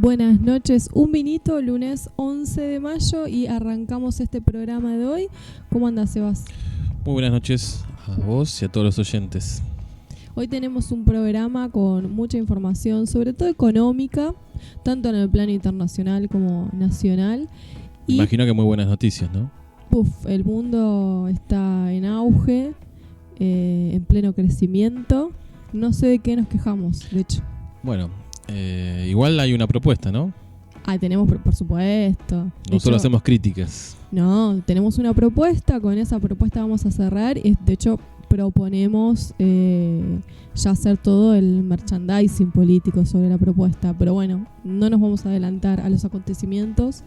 Buenas noches, un vinito, lunes 11 de mayo y arrancamos este programa de hoy. ¿Cómo andas, Sebas? Muy buenas noches a vos y a todos los oyentes. Hoy tenemos un programa con mucha información, sobre todo económica, tanto en el plano internacional como nacional. Imagino que muy buenas noticias, ¿no? El mundo está en auge, en pleno crecimiento. No sé de qué nos quejamos, de hecho. Bueno, igual hay una propuesta, ¿no? Tenemos, por supuesto. No solo hacemos críticas. No, tenemos una propuesta, con esa propuesta vamos a cerrar. De hecho, proponemos ya hacer todo el merchandising político sobre la propuesta. Pero bueno, no nos vamos a adelantar a los acontecimientos.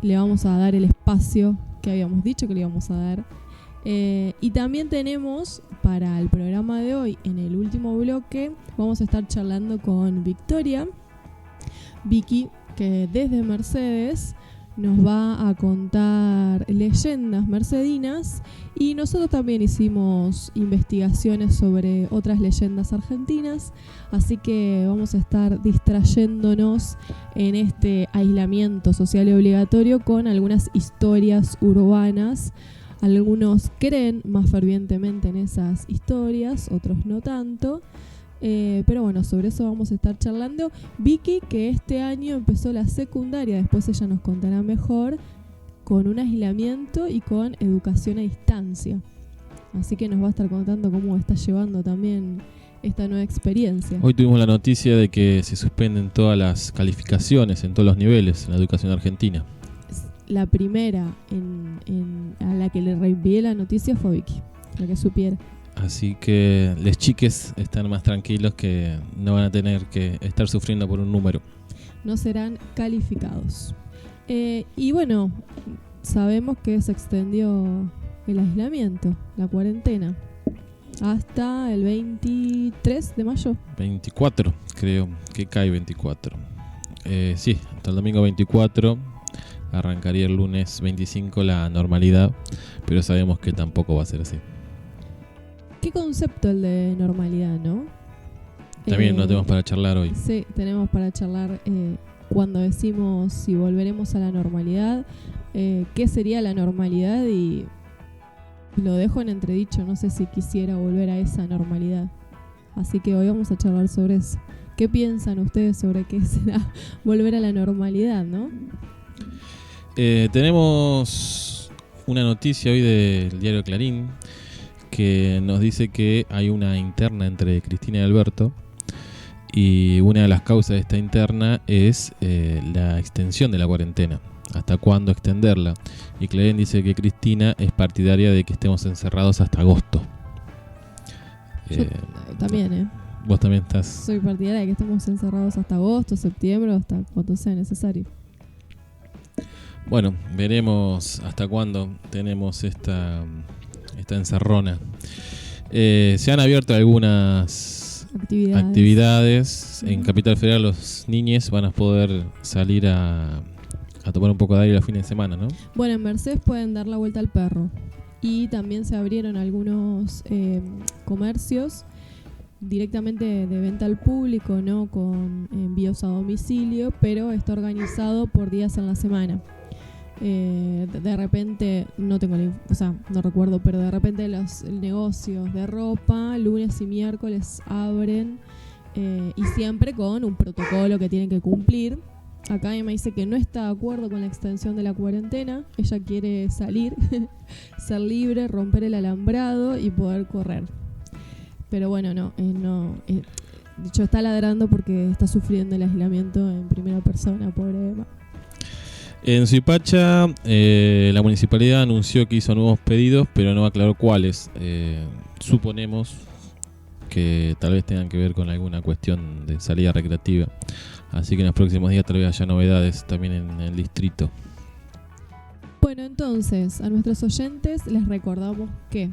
Le vamos a dar el espacio que habíamos dicho que le íbamos a dar. Y también tenemos para el programa de hoy, en el último bloque, vamos a estar charlando con Victoria, Vicky, que desde Mercedes nos va a contar leyendas mercedinas, y nosotros también hicimos investigaciones sobre otras leyendas argentinas, así que vamos a estar distrayéndonos en este aislamiento social y obligatorio con algunas historias urbanas. Algunos creen más fervientemente en esas historias, otros no tanto. Pero bueno, sobre eso vamos a estar charlando. Vicky, que este año empezó la secundaria, después ella nos contará mejor, con un aislamiento y con educación a distancia. Así que nos va a estar contando cómo está llevando también esta nueva experiencia. Hoy tuvimos la noticia de que se suspenden todas las calificaciones en todos los niveles en la educación argentina. La primera a la que le reenvié la noticia fue Vicky, la que supiera. Así que les chiques están más tranquilos, que no van a tener que estar sufriendo por un número. No serán calificados. Y bueno, sabemos que se extendió el aislamiento, la cuarentena, hasta el 23 de mayo. 24, creo que cae 24. Sí, hasta el domingo 24. Arrancaría el lunes 25 la normalidad, pero sabemos que tampoco va a ser así. ¿Qué concepto el de normalidad, no? También lo tenemos para charlar hoy. Sí, tenemos para charlar cuando decimos si volveremos a la normalidad, qué sería la normalidad, y lo dejo en entredicho, no sé si quisiera volver a esa normalidad. Así que hoy vamos a charlar sobre eso. ¿Qué piensan ustedes sobre qué será volver a la normalidad, no? Tenemos una noticia hoy del diario Clarín que nos dice que hay una interna entre Cristina y Alberto, y una de las causas de esta interna es la extensión de la cuarentena. ¿Hasta cuándo extenderla? Y Clarín dice que Cristina es partidaria de que estemos encerrados hasta agosto. Yo también, Vos también estás. Soy partidaria de que estemos encerrados hasta agosto, septiembre, hasta cuando sea necesario. Bueno, veremos hasta cuándo tenemos esta encerrona. Se han abierto algunas actividades. En Capital Federal los niños van a poder salir a tomar un poco de aire los fines de semana, ¿no? Bueno, en Mercedes pueden dar la vuelta al perro. Y también se abrieron algunos comercios directamente de venta al público, ¿no? Con envíos a domicilio, pero está organizado por días en la semana. De repente, no recuerdo, pero de repente los negocios de ropa lunes y miércoles abren, y siempre con un protocolo que tienen que cumplir. Acá Emma dice que no está de acuerdo con la extensión de la cuarentena. Ella quiere salir, ser libre, romper el alambrado y poder correr. Pero bueno, de hecho está ladrando porque está sufriendo el aislamiento en primera persona, pobre Emma. En Suipacha, la municipalidad anunció que hizo nuevos pedidos, pero no aclaró cuáles. Suponemos que tal vez tengan que ver con alguna cuestión de salida recreativa. Así que en los próximos días tal vez haya novedades también en el distrito. Bueno, entonces, a nuestros oyentes les recordamos que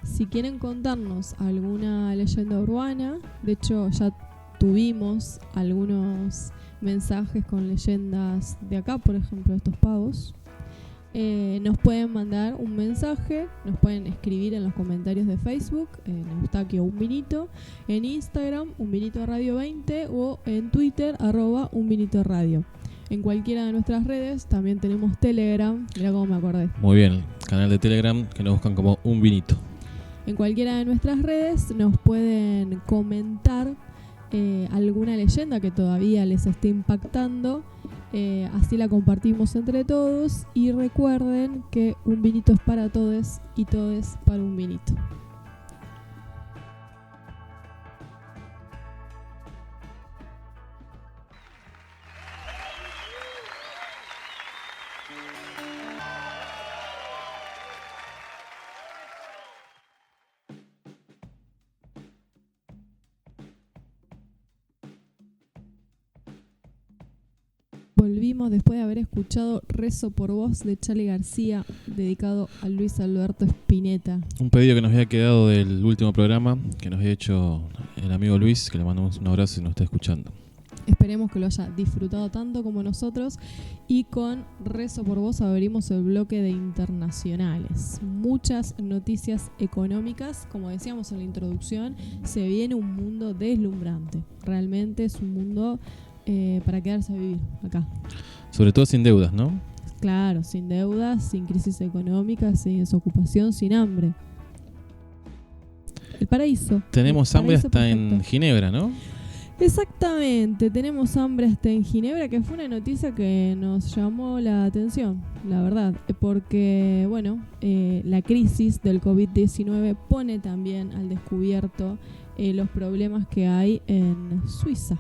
si quieren contarnos alguna leyenda urbana, de hecho ya tuvimos algunos mensajes con leyendas de acá, por ejemplo, estos pavos. nos pueden mandar un mensaje, nos pueden escribir en los comentarios de Facebook, en Eustaquio Un Vinito, en Instagram, Un Vinito Radio 20 o en Twitter, @unvinitoradio. En cualquiera de nuestras redes también tenemos Telegram, mirá cómo me acordé. Muy bien, canal de Telegram que nos buscan como Un Vinito. En cualquiera de nuestras redes nos pueden comentar alguna leyenda que todavía les esté impactando. Así la compartimos entre todos. Y recuerden que un vinito es para todos y todes para un vinito. Volvimos después de haber escuchado Rezo por Vos de Charly García, dedicado a Luis Alberto Spinetta. Un pedido que nos había quedado del último programa, que nos había hecho el amigo Luis, que le mandamos un abrazo si nos está escuchando. Esperemos que lo haya disfrutado tanto como nosotros. Y con Rezo por Vos abrimos el bloque de internacionales. Muchas noticias económicas. Como decíamos en la introducción, se viene un mundo deslumbrante. Realmente es un mundo para quedarse a vivir acá. Sobre todo sin deudas, ¿no? Claro, sin deudas, sin crisis económica, sin desocupación, sin hambre. El paraíso. Tenemos hambre hasta en Ginebra, ¿no? Exactamente, tenemos hambre hasta en Ginebra, que fue una noticia que nos llamó la atención, la verdad, porque, bueno, la crisis del COVID-19 pone también al descubierto los problemas que hay en Suiza,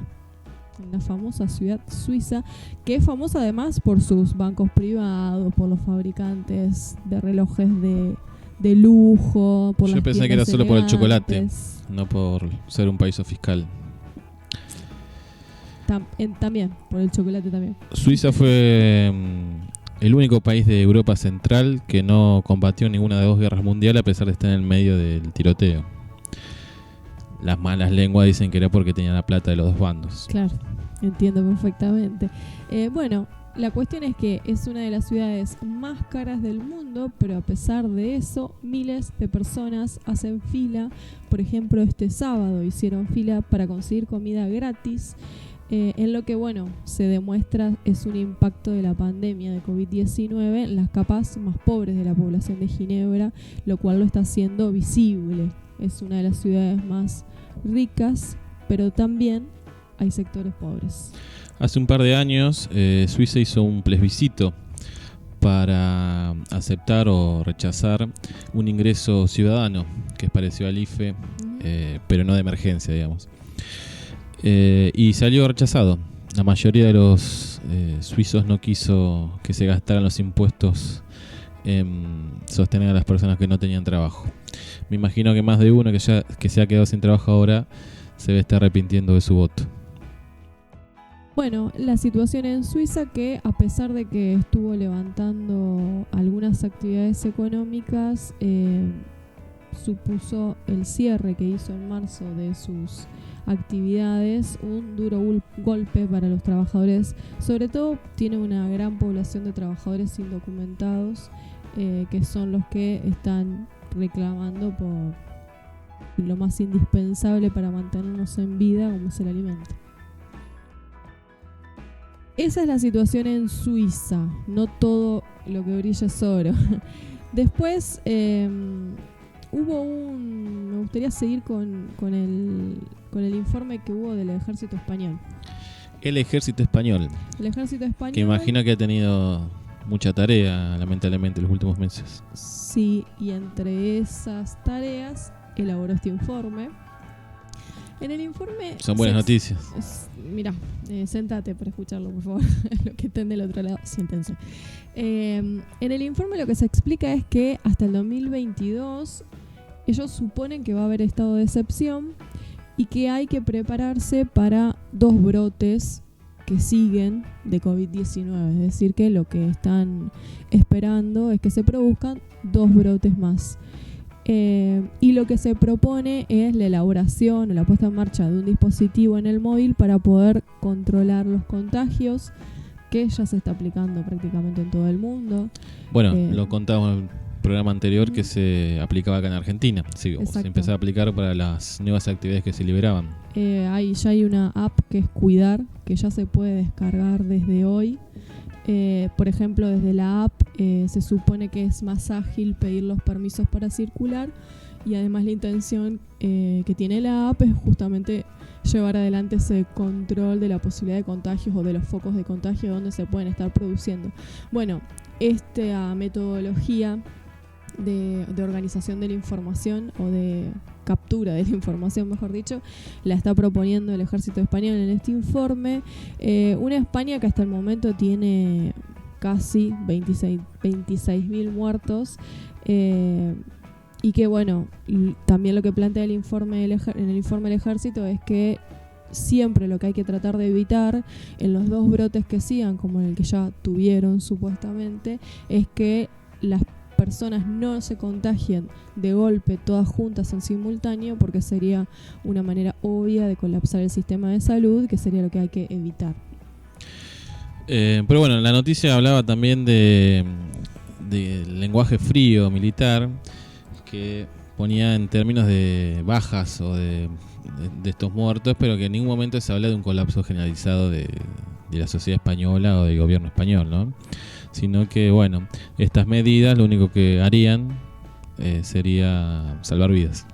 en la famosa ciudad suiza, que es famosa además por sus bancos privados, por los fabricantes de relojes de lujo, por Yo las pensé que era solo por el chocolate, elegantes. no por ser un paraíso fiscal. También, por el chocolate también. Suiza fue el único país de Europa Central que no combatió ninguna de 2 guerras mundiales a pesar de estar en el medio del tiroteo. Las malas lenguas dicen que era porque tenían la plata de los 2 bandos. Claro, entiendo perfectamente. Bueno, la cuestión es que es una de las ciudades más caras del mundo, pero a pesar de eso, miles de personas hacen fila. Por ejemplo, este sábado hicieron fila para conseguir comida gratis. En lo que, bueno, se demuestra es un impacto de la pandemia de COVID-19 en las capas más pobres de la población de Ginebra, lo cual lo está haciendo visible. Es una de las ciudades más ricas, pero también hay sectores pobres. Hace un par de años, Suiza hizo un plebiscito para aceptar o rechazar un ingreso ciudadano, que es parecido al IFE, pero no de emergencia, digamos. Y salió rechazado. La mayoría de los suizos no quiso que se gastaran los impuestos en sostener a las personas que no tenían trabajo. Me imagino que más de uno que se ha quedado sin trabajo ahora se debe estar arrepintiendo de su voto. Bueno, la situación en Suiza, que a pesar de que estuvo levantando algunas actividades económicas, supuso el cierre que hizo en marzo de sus actividades un duro golpe para los trabajadores. Sobre todo tiene una gran población de trabajadores indocumentados, que son los que están reclamando por lo más indispensable para mantenernos en vida, como es el alimento. Esa es la situación en Suiza. No todo lo que brilla es oro. Después hubo me gustaría seguir con el informe que hubo del ejército español. El ejército español. El ejército español. Que imagino que ha tenido mucha tarea, lamentablemente, en los últimos meses. Sí, y entre esas tareas elaboró este informe. En el informe... Son buenas noticias. Mirá, sentate para escucharlo, por favor. Los que estén del otro lado, siéntense. En el informe lo que se explica es que hasta el 2022 ellos suponen que va a haber estado de excepción y que hay que prepararse para 2 brotes que siguen de COVID-19. Es decir, que lo que están esperando es que se produzcan 2 brotes más. Y lo que se propone es la elaboración o la puesta en marcha de un dispositivo en el móvil para poder controlar los contagios, que ya se está aplicando prácticamente en todo el mundo. Bueno, lo contábamos en el programa anterior que se aplicaba acá en Argentina. Sí, se empezaba a aplicar para las nuevas actividades que se liberaban. Ya hay una app que es Cuidar, que ya se puede descargar desde hoy. Por ejemplo, desde la app se supone que es más ágil pedir los permisos para circular, y además la intención que tiene la app es justamente llevar adelante ese control de la posibilidad de contagios o de los focos de contagio donde se pueden estar produciendo. Bueno, esta metodología de organización de la información, o de captura de la información, mejor dicho, la está proponiendo el Ejército Español en este informe. Una España que hasta el momento tiene casi 26.000 muertos, y que bueno, también lo que plantea el informe en el informe del Ejército es que siempre lo que hay que tratar de evitar en los 2 brotes que sigan, como en el que ya tuvieron supuestamente, es que las personas no se contagien de golpe todas juntas en simultáneo, porque sería una manera obvia de colapsar el sistema de salud, que sería lo que hay que evitar. Pero bueno, la noticia hablaba también de lenguaje frío militar, que ponía en términos de bajas o de estos muertos, pero que en ningún momento se habla de un colapso generalizado de la sociedad española o del gobierno español, ¿no? Sino que, bueno, estas medidas lo único que harían sería salvar vidas.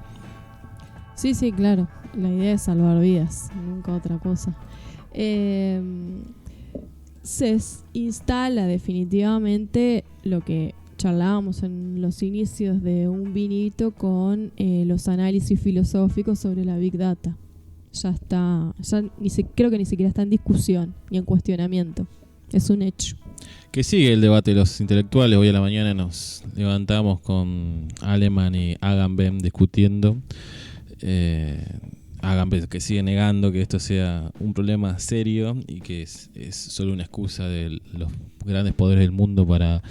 Sí, claro. La idea es salvar vidas, nunca otra cosa. Se instala definitivamente lo que charlábamos en los inicios de un vinito con los análisis filosóficos sobre la Big Data. Ya creo que ni siquiera está en discusión ni en cuestionamiento. Es un hecho. Que sigue el debate de los intelectuales. Hoy a la mañana nos levantamos con Aleman y Agamben discutiendo. Agamben que sigue negando que esto sea un problema serio y que es solo una excusa de los grandes poderes del mundo para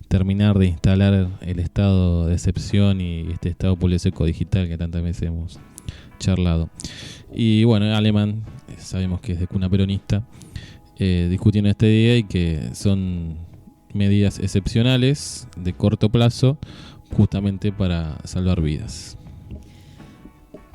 terminar de instalar el estado de excepción y este estado poliseco digital que tantas veces hemos charlado. Y bueno, Aleman, sabemos que es de cuna peronista, discutiendo este día y que son medidas excepcionales de corto plazo justamente para salvar vidas.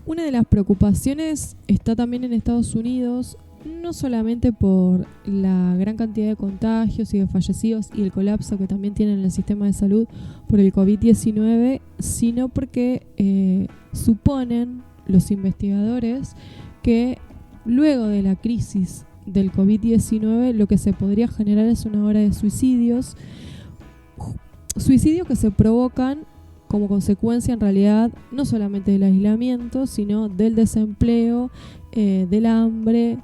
Una de las preocupaciones está también en Estados Unidos, no solamente por la gran cantidad de contagios y de fallecidos y el colapso que también tienen en el sistema de salud por el COVID-19, sino porque suponen los investigadores que luego de la crisis del COVID-19 lo que se podría generar es una ola de suicidios que se provocan como consecuencia en realidad no solamente del aislamiento, sino del desempleo, del hambre,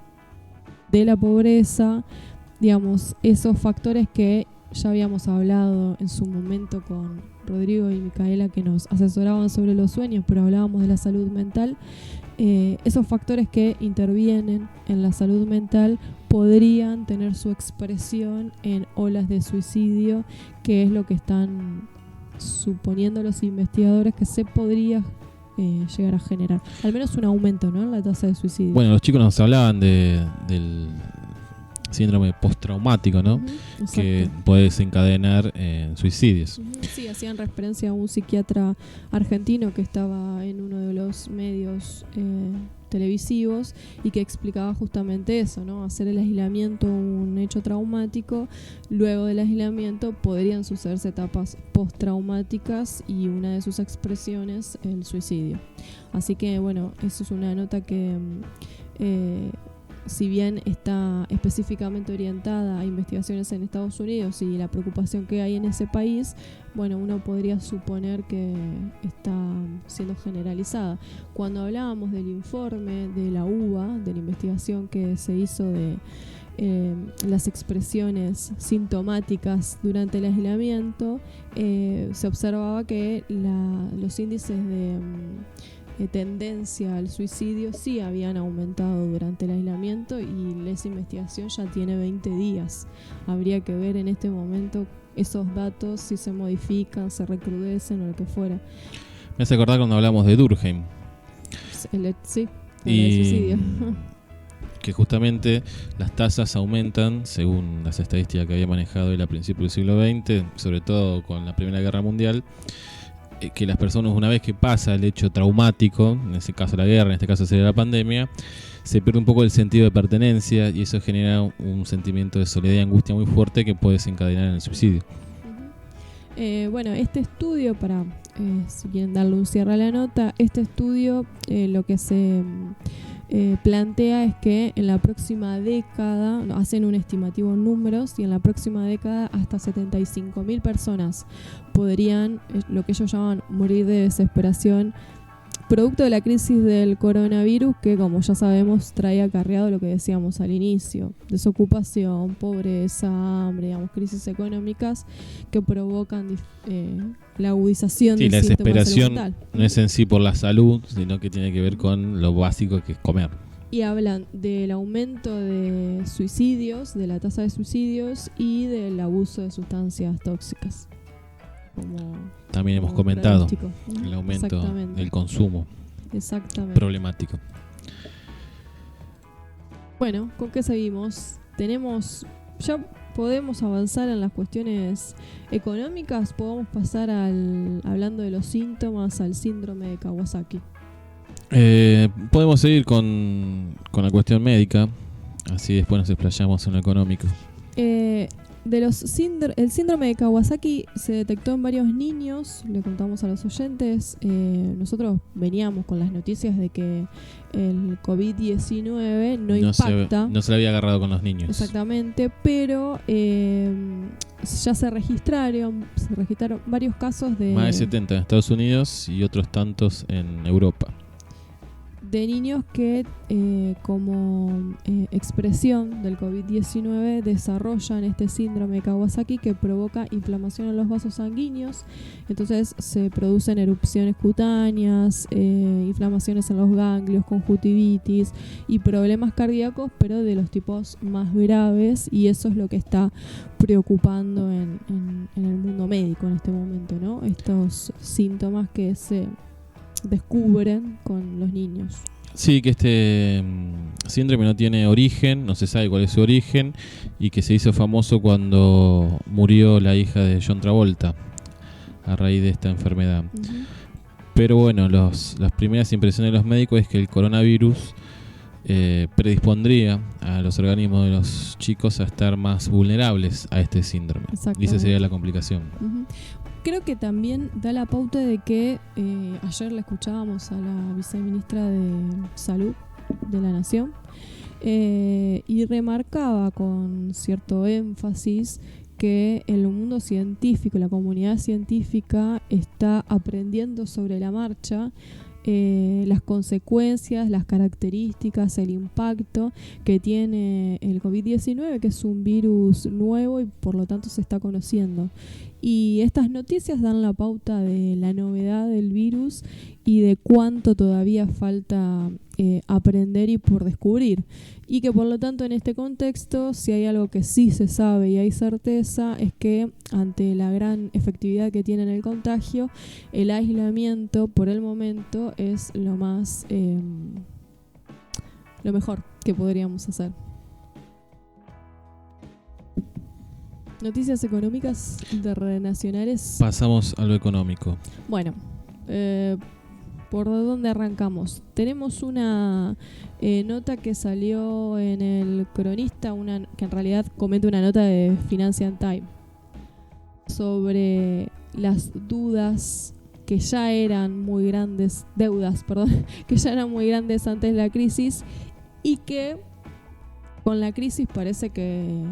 de la pobreza, digamos, esos factores que ya habíamos hablado en su momento con Rodrigo y Micaela, que nos asesoraban sobre los sueños, pero hablábamos de la salud mental. Esos factores que intervienen en la salud mental podrían tener su expresión en olas de suicidio, que es lo que están suponiendo los investigadores que se podría llegar a generar. Al menos un aumento, ¿no?, en la tasa de suicidio. Bueno, los chicos nos hablaban del síndrome postraumático, ¿no? Uh-huh, que puede desencadenar suicidios. Uh-huh. Sí, hacían referencia a un psiquiatra argentino que estaba en uno de los medios televisivos y que explicaba justamente eso, ¿no? Hacer el aislamiento un hecho traumático, luego del aislamiento podrían sucederse etapas postraumáticas y una de sus expresiones el suicidio. Así que bueno, eso es una nota que si bien está específicamente orientada a investigaciones en Estados Unidos y la preocupación que hay en ese país, bueno, uno podría suponer que está siendo generalizada. Cuando hablábamos del informe de la UBA, de la investigación que se hizo de las expresiones sintomáticas durante el aislamiento, se observaba que los índices de tendencia al suicidio sí habían aumentado durante el aislamiento y esa investigación ya tiene 20 días. Habría que ver en este momento esos datos, si se modifican, se recrudecen o lo que fuera. Me hace acordar cuando hablamos de Durkheim. Sí, el y suicidio. que justamente las tasas aumentan según las estadísticas que había manejado él a principios del siglo XX, sobre todo con la Primera Guerra Mundial, que las personas, una vez que pasa el hecho traumático, en este caso la guerra, en este caso sería la pandemia, se pierde un poco el sentido de pertenencia y eso genera un sentimiento de soledad y angustia muy fuerte que puede desencadenar en el suicidio. Bueno, este estudio, para si quieren darle un cierre a la nota, este estudio lo que se plantea es que en la próxima década, hacen un estimativo en números, y en la próxima década hasta 75.000 personas podrían, lo que ellos llaman, morir de desesperación, producto de la crisis del coronavirus, que como ya sabemos trae acarreado lo que decíamos al inicio: desocupación, pobreza, hambre, digamos, crisis económicas que provocan la agudización de la síntomas de salud desesperación mental. no es en sí por la salud, sino que tiene que ver con lo básico que es comer. Y hablan del aumento de suicidios, de la tasa de suicidios y del abuso de sustancias tóxicas. También hemos comentado pronóstico. el aumento del consumo problemático. Bueno, ¿con qué seguimos? Ya podemos avanzar en las cuestiones económicas, podemos pasar hablando de los síntomas, al síndrome de Kawasaki. Podemos seguir con la cuestión médica, así después nos explayamos en lo económico. El síndrome de Kawasaki se detectó en varios niños, le contamos a los oyentes. Nosotros veníamos con las noticias de que el COVID-19 no impacta. No se le había agarrado con los niños. Exactamente, pero ya se registraron varios casos de... Más de 70 en Estados Unidos y otros tantos en Europa. De niños que como expresión del COVID-19 desarrollan este síndrome de Kawasaki, que provoca inflamación en los vasos sanguíneos. Entonces se producen erupciones cutáneas, inflamaciones en los ganglios, conjuntivitis y problemas cardíacos, pero de los tipos más graves, y eso es lo que está preocupando en el mundo médico en este momento, ¿no? Estos síntomas que se descubren con los niños. Sí, que este síndrome no tiene origen, no se sabe cuál es su origen, y que se hizo famoso cuando murió la hija de John Travolta a raíz de esta enfermedad. Uh-huh. Pero bueno, las primeras impresiones de los médicos es que el coronavirus predispondría a los organismos de los chicos a estar más vulnerables a este síndrome. Y esa sería la complicación. Uh-huh. Creo que también da la pauta de que ayer la escuchábamos a la viceministra de Salud de la Nación y remarcaba con cierto énfasis que el mundo científico, la comunidad científica, está aprendiendo sobre la marcha las consecuencias, las características, el impacto que tiene el COVID-19, que es un virus nuevo y por lo tanto se está conociendo. Y estas noticias dan la pauta de la novedad del virus y de cuánto todavía falta aprender y por descubrir. Y que por lo tanto en este contexto, si hay algo que sí se sabe y hay certeza, es que ante la gran efectividad que tiene en el contagio, el aislamiento por el momento es lo mejor que podríamos hacer. Noticias económicas internacionales. Pasamos a lo económico. Bueno, ¿por dónde arrancamos? Tenemos una nota que salió en el Cronista, que en realidad comenta una nota de Financial Times sobre las deudas que ya eran muy grandes antes de la crisis, y que con la crisis parece que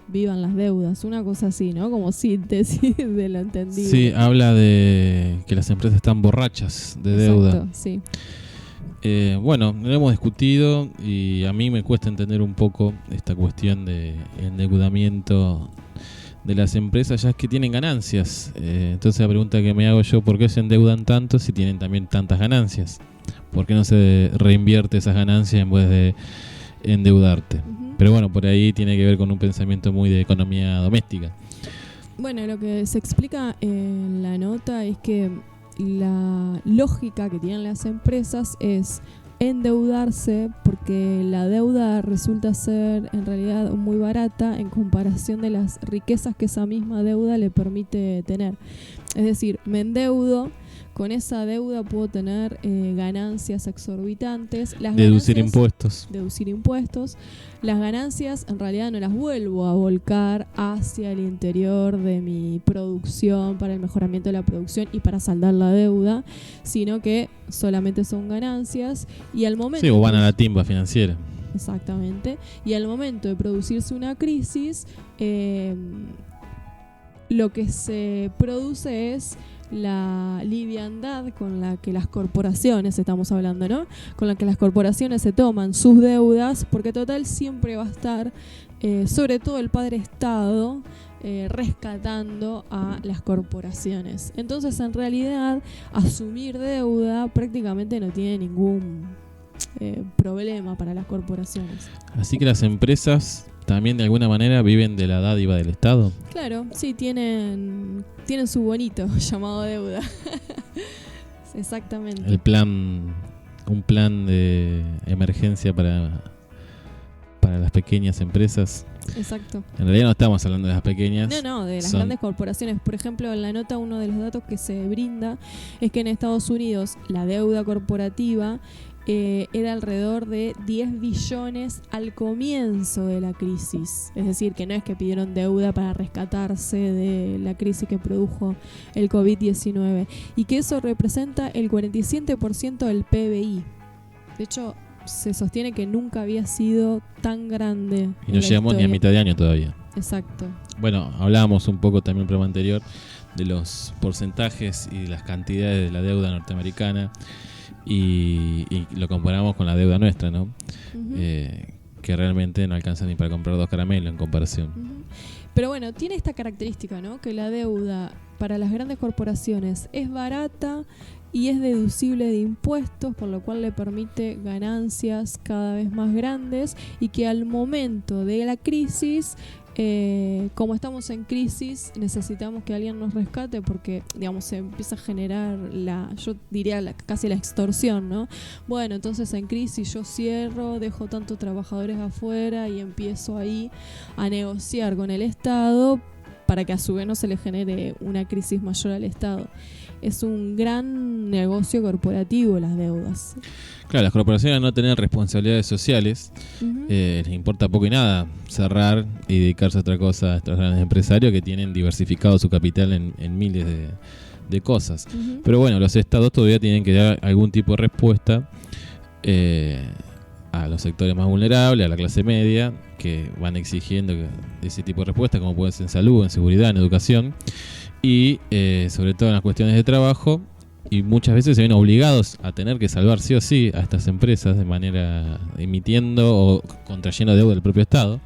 vivan las deudas, una cosa así, ¿no? Como síntesis de lo entendido. Sí, habla de que las empresas están borrachas de deuda. Exacto, sí. Bueno, lo hemos discutido y a mí me cuesta entender un poco esta cuestión de endeudamiento de las empresas, ya es que tienen ganancias. Entonces la pregunta que me hago yo, ¿por qué se endeudan tanto si tienen también tantas ganancias? ¿Por qué no se reinvierte esas ganancias en vez de endeudarte? Uh-huh. Pero bueno, por ahí tiene que ver con un pensamiento muy de economía doméstica. Bueno, lo que se explica en la nota es que la lógica que tienen las empresas es endeudarse porque la deuda resulta ser en realidad muy barata en comparación de las riquezas que esa misma deuda le permite tener. Es decir, me endeudo, con esa deuda puedo tener ganancias exorbitantes. Deducir impuestos. Deducir impuestos. Las ganancias en realidad no las vuelvo a volcar hacia el interior de mi producción para el mejoramiento de la producción y para saldar la deuda, sino que solamente son ganancias y al momento... Sí, o van a la timba financiera. Exactamente. Y al momento de producirse una crisis, lo que se produce es la liviandad con la que las corporaciones, estamos hablando, ¿no? Con la que las corporaciones se toman sus deudas, porque total siempre va a estar, sobre todo el padre Estado, rescatando a las corporaciones. Entonces, en realidad, asumir deuda prácticamente no tiene ningún problema para las corporaciones. Así que las empresas también de alguna manera viven de la dádiva del Estado. Claro, sí, tienen su bonito llamado deuda. Exactamente. Un plan de emergencia para las pequeñas empresas. Exacto. En realidad no estamos hablando de las pequeñas. No, de las grandes corporaciones. Por ejemplo, en la nota uno de los datos que se brinda es que en Estados Unidos la deuda corporativa era alrededor de 10 billones al comienzo de la crisis. Es decir, que no es que pidieron deuda para rescatarse de la crisis que produjo el COVID-19 y que eso representa el 47% del PBI. De hecho, se sostiene que nunca había sido tan grande. Y no llegamos ni a mitad de año todavía. Exacto. Bueno, hablábamos un poco también en el programa anterior de los porcentajes y las cantidades de la deuda norteamericana. Y lo comparamos con la deuda nuestra, ¿no? Uh-huh. Que realmente no alcanza ni para comprar 2 caramelos en comparación. Uh-huh. Pero bueno, tiene esta característica, ¿no? Que la deuda para las grandes corporaciones es barata y es deducible de impuestos, por lo cual le permite ganancias cada vez más grandes y que al momento de la crisis... como estamos en crisis, necesitamos que alguien nos rescate porque, digamos, se empieza a generar yo diría casi la extorsión, ¿no? Bueno, entonces en crisis yo cierro, dejo tantos trabajadores afuera y empiezo ahí a negociar con el Estado para que a su vez no se le genere una crisis mayor al Estado. Es un gran negocio corporativo las deudas. Claro, las corporaciones no tienen responsabilidades sociales, uh-huh. Les importa poco y nada cerrar y dedicarse a otra cosa a estos grandes empresarios que tienen diversificado su capital en miles de cosas. Uh-huh. Pero bueno, los estados todavía tienen que dar algún tipo de respuesta a los sectores más vulnerables, a la clase media, que van exigiendo ese tipo de respuestas, como puede ser en salud, en seguridad, en educación, y sobre todo en las cuestiones de trabajo. Y muchas veces se ven obligados a tener que salvar sí o sí a estas empresas de manera emitiendo o contrayendo deuda del propio Estado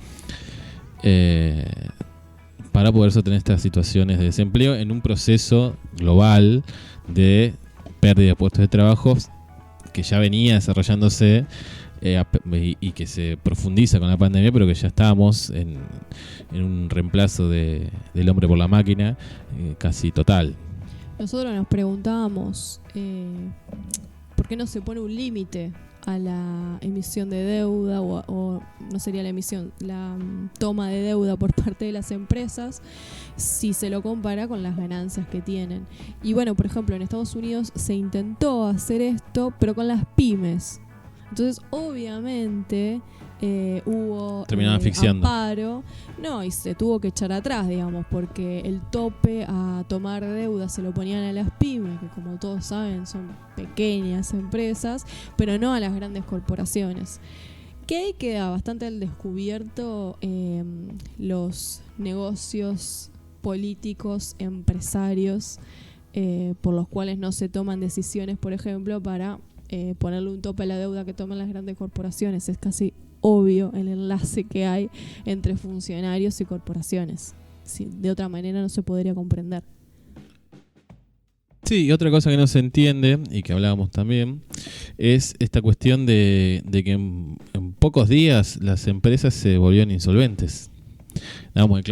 para poder sostener estas situaciones de desempleo en un proceso global de pérdida de puestos de trabajo que ya venía desarrollándose y que se profundiza con la pandemia, pero que ya estábamos en un reemplazo del hombre por la máquina casi total. Nosotros nos preguntábamos ¿por qué no se pone un límite a la emisión de deuda o no sería la emisión, la toma de deuda por parte de las empresas si se lo compara con las ganancias que tienen? Y bueno, por ejemplo, en Estados Unidos se intentó hacer esto, pero con las pymes. Entonces, obviamente, hubo amparo, y se tuvo que echar atrás, digamos, porque el tope a tomar deuda se lo ponían a las pymes, que como todos saben son pequeñas empresas, pero no a las grandes corporaciones. Que ahí queda bastante al descubierto los negocios políticos, empresarios, por los cuales no se toman decisiones, por ejemplo, para ponerle un tope a la deuda que toman las grandes corporaciones. Es casi obvio el enlace que hay entre funcionarios y corporaciones. Sí, de otra manera no se podría comprender. Sí, y otra cosa que no se entiende, y que hablábamos también, es esta cuestión de que en pocos días las empresas se volvieron insolventes. Damos el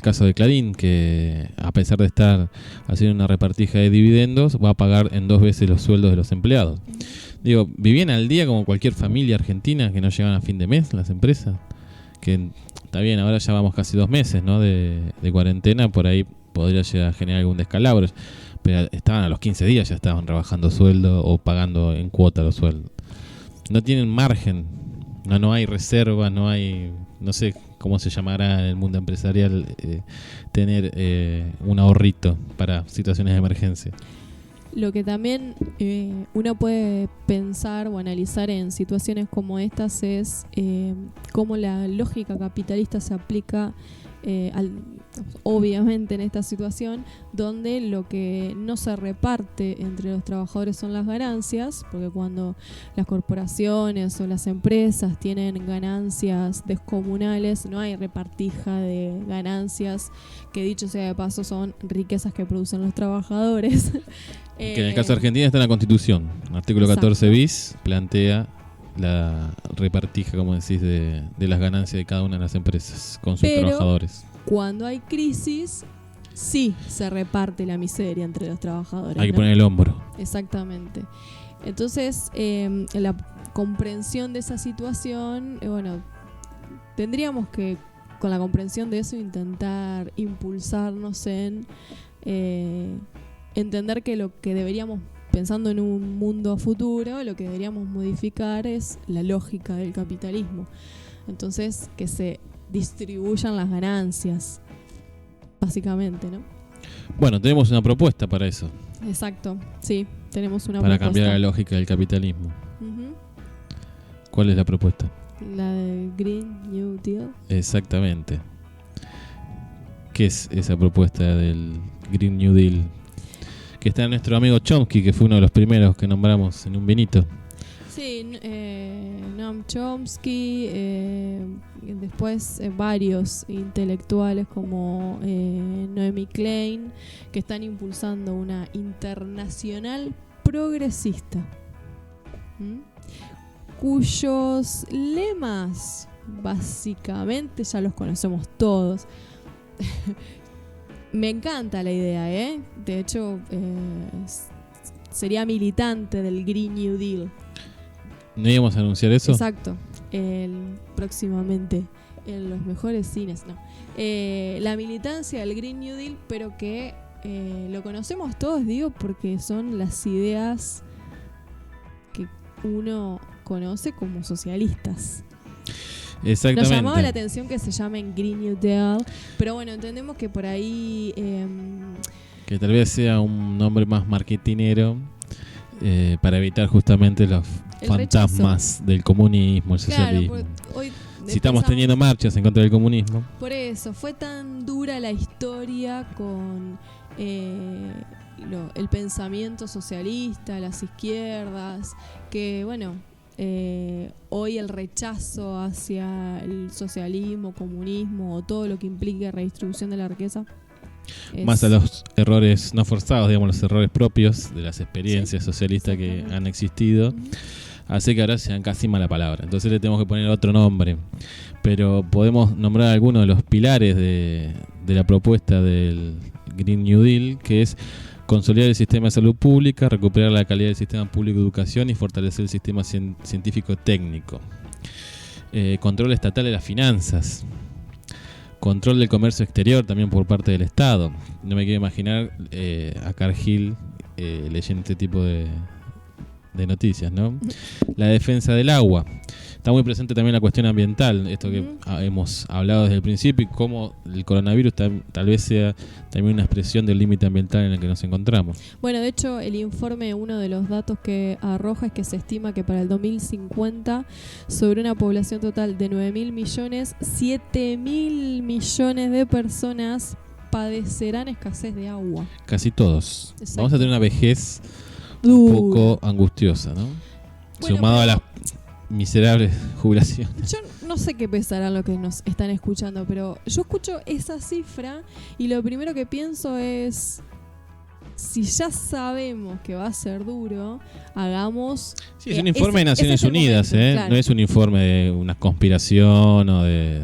caso de Clarín, que a pesar de estar haciendo una repartija de dividendos, va a pagar en 2 veces los sueldos de los empleados. Digo, vivían al día como cualquier familia argentina que no llegaban a fin de mes las empresas. Que está bien, ahora ya vamos casi 2 meses, ¿no? de cuarentena, por ahí podría llegar a generar algún descalabro. Pero estaban a los 15 días, ya estaban rebajando sueldo o pagando en cuota los sueldos. No tienen margen, no hay reserva, no hay, no sé cómo se llamará en el mundo empresarial, tener un ahorrito para situaciones de emergencia. Lo que también uno puede pensar o analizar en situaciones como estas es cómo la lógica capitalista se aplica obviamente en esta situación, donde lo que no se reparte entre los trabajadores son las ganancias, porque cuando las corporaciones o las empresas tienen ganancias descomunales, no hay repartija de ganancias, que dicho sea de paso son riquezas que producen los trabajadores. Que en el caso de Argentina está en la Constitución. El artículo 14 bis plantea la repartija, como decís, de las ganancias de cada una de las empresas con sus trabajadores. Cuando hay crisis, sí se reparte la miseria entre los trabajadores. Hay que poner el hombro. Exactamente. Entonces, la comprensión de esa situación, tendríamos que, con la comprensión de eso, intentar impulsarnos en entender que lo que deberíamos, pensando en un mundo futuro, lo que deberíamos modificar es la lógica del capitalismo. Entonces, que se distribuyan las ganancias, básicamente, ¿no? Bueno, tenemos una propuesta para eso. Exacto, sí, tenemos una para propuesta. Cambiar la lógica del capitalismo. Uh-huh. ¿Cuál es la propuesta? La del Green New Deal. Exactamente. ¿Qué es esa propuesta del Green New Deal? Que está nuestro amigo Chomsky, que fue uno de los primeros que nombramos en un vinito. Sí, Noam Chomsky, después varios intelectuales como Naomi Klein, que están impulsando una internacional progresista, cuyos lemas básicamente ya los conocemos todos. Me encanta la idea, de hecho sería militante del Green New Deal. ¿No íbamos a anunciar eso? Exacto, próximamente en los mejores cines. No, la militancia del Green New Deal, pero que lo conocemos todos, digo, porque son las ideas que uno conoce como socialistas. Exactamente. Nos llamaba la atención que se llamen Green New Deal, pero bueno, entendemos que por ahí que tal vez sea un nombre más marketinero, para evitar justamente los fantasmas del comunismo, el socialismo. Hoy si estamos teniendo marchas en contra del comunismo. Por eso, fue tan dura la historia con el pensamiento socialista, las izquierdas, que bueno, hoy el rechazo hacia el socialismo, comunismo o todo lo que implique redistribución de la riqueza, más a los errores no forzados, digamos, los errores propios de las experiencias socialistas que han existido, hace que ahora sean casi mala palabra. Entonces le tenemos que poner otro nombre. Pero podemos nombrar algunos de los pilares de la propuesta del Green New Deal, que es consolidar el sistema de salud pública, recuperar la calidad del sistema público de educación y fortalecer el sistema científico técnico. Control estatal de las finanzas. Control del comercio exterior también por parte del Estado. No me quiero imaginar a Cargill leyendo este tipo de noticias, ¿no? La defensa del agua. Está muy presente también la cuestión ambiental, esto que hemos hablado desde el principio, y cómo el coronavirus tal vez sea también una expresión del límite ambiental en el que nos encontramos. Bueno, de hecho, el informe, uno de los datos que arroja es que se estima que para el 2050, sobre una población total de 9.000 millones, 7.000 millones de personas padecerán escasez de agua. Casi todos. Exacto. Vamos a tener una vejez dura, un poco angustiosa, ¿no? Bueno, sumado a las miserables jubilaciones. Yo no sé qué pensarán los que nos están escuchando, pero yo escucho esa cifra y lo primero que pienso es, si ya sabemos que va a ser duro, hagamos... Sí, es un informe de Naciones Unidas, momento, claro. No es un informe de una conspiración o de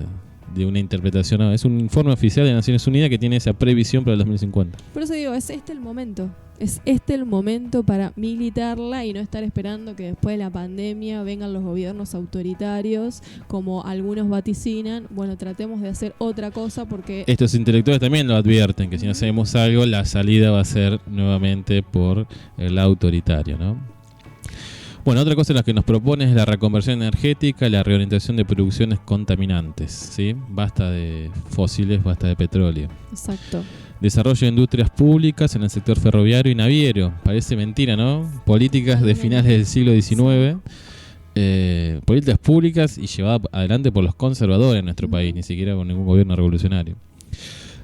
de una interpretación. No, es un informe oficial de Naciones Unidas que tiene esa previsión para el 2050. Por eso digo, es este el momento. Es este el momento para militarla y no estar esperando que después de la pandemia vengan los gobiernos autoritarios, como algunos vaticinan. Bueno, tratemos de hacer otra cosa porque... Estos intelectuales también lo advierten, que si no hacemos algo, la salida va a ser nuevamente por el autoritario, ¿no? Bueno, otra cosa en la que nos propone es la reconversión energética y la reorientación de producciones contaminantes, ¿sí? Basta de fósiles, basta de petróleo. Exacto. Desarrollo de industrias públicas en el sector ferroviario y naviero. Parece mentira, ¿no? Políticas de finales del siglo XIX. Políticas públicas y llevadas adelante por los conservadores en nuestro país, ni siquiera con ningún gobierno revolucionario.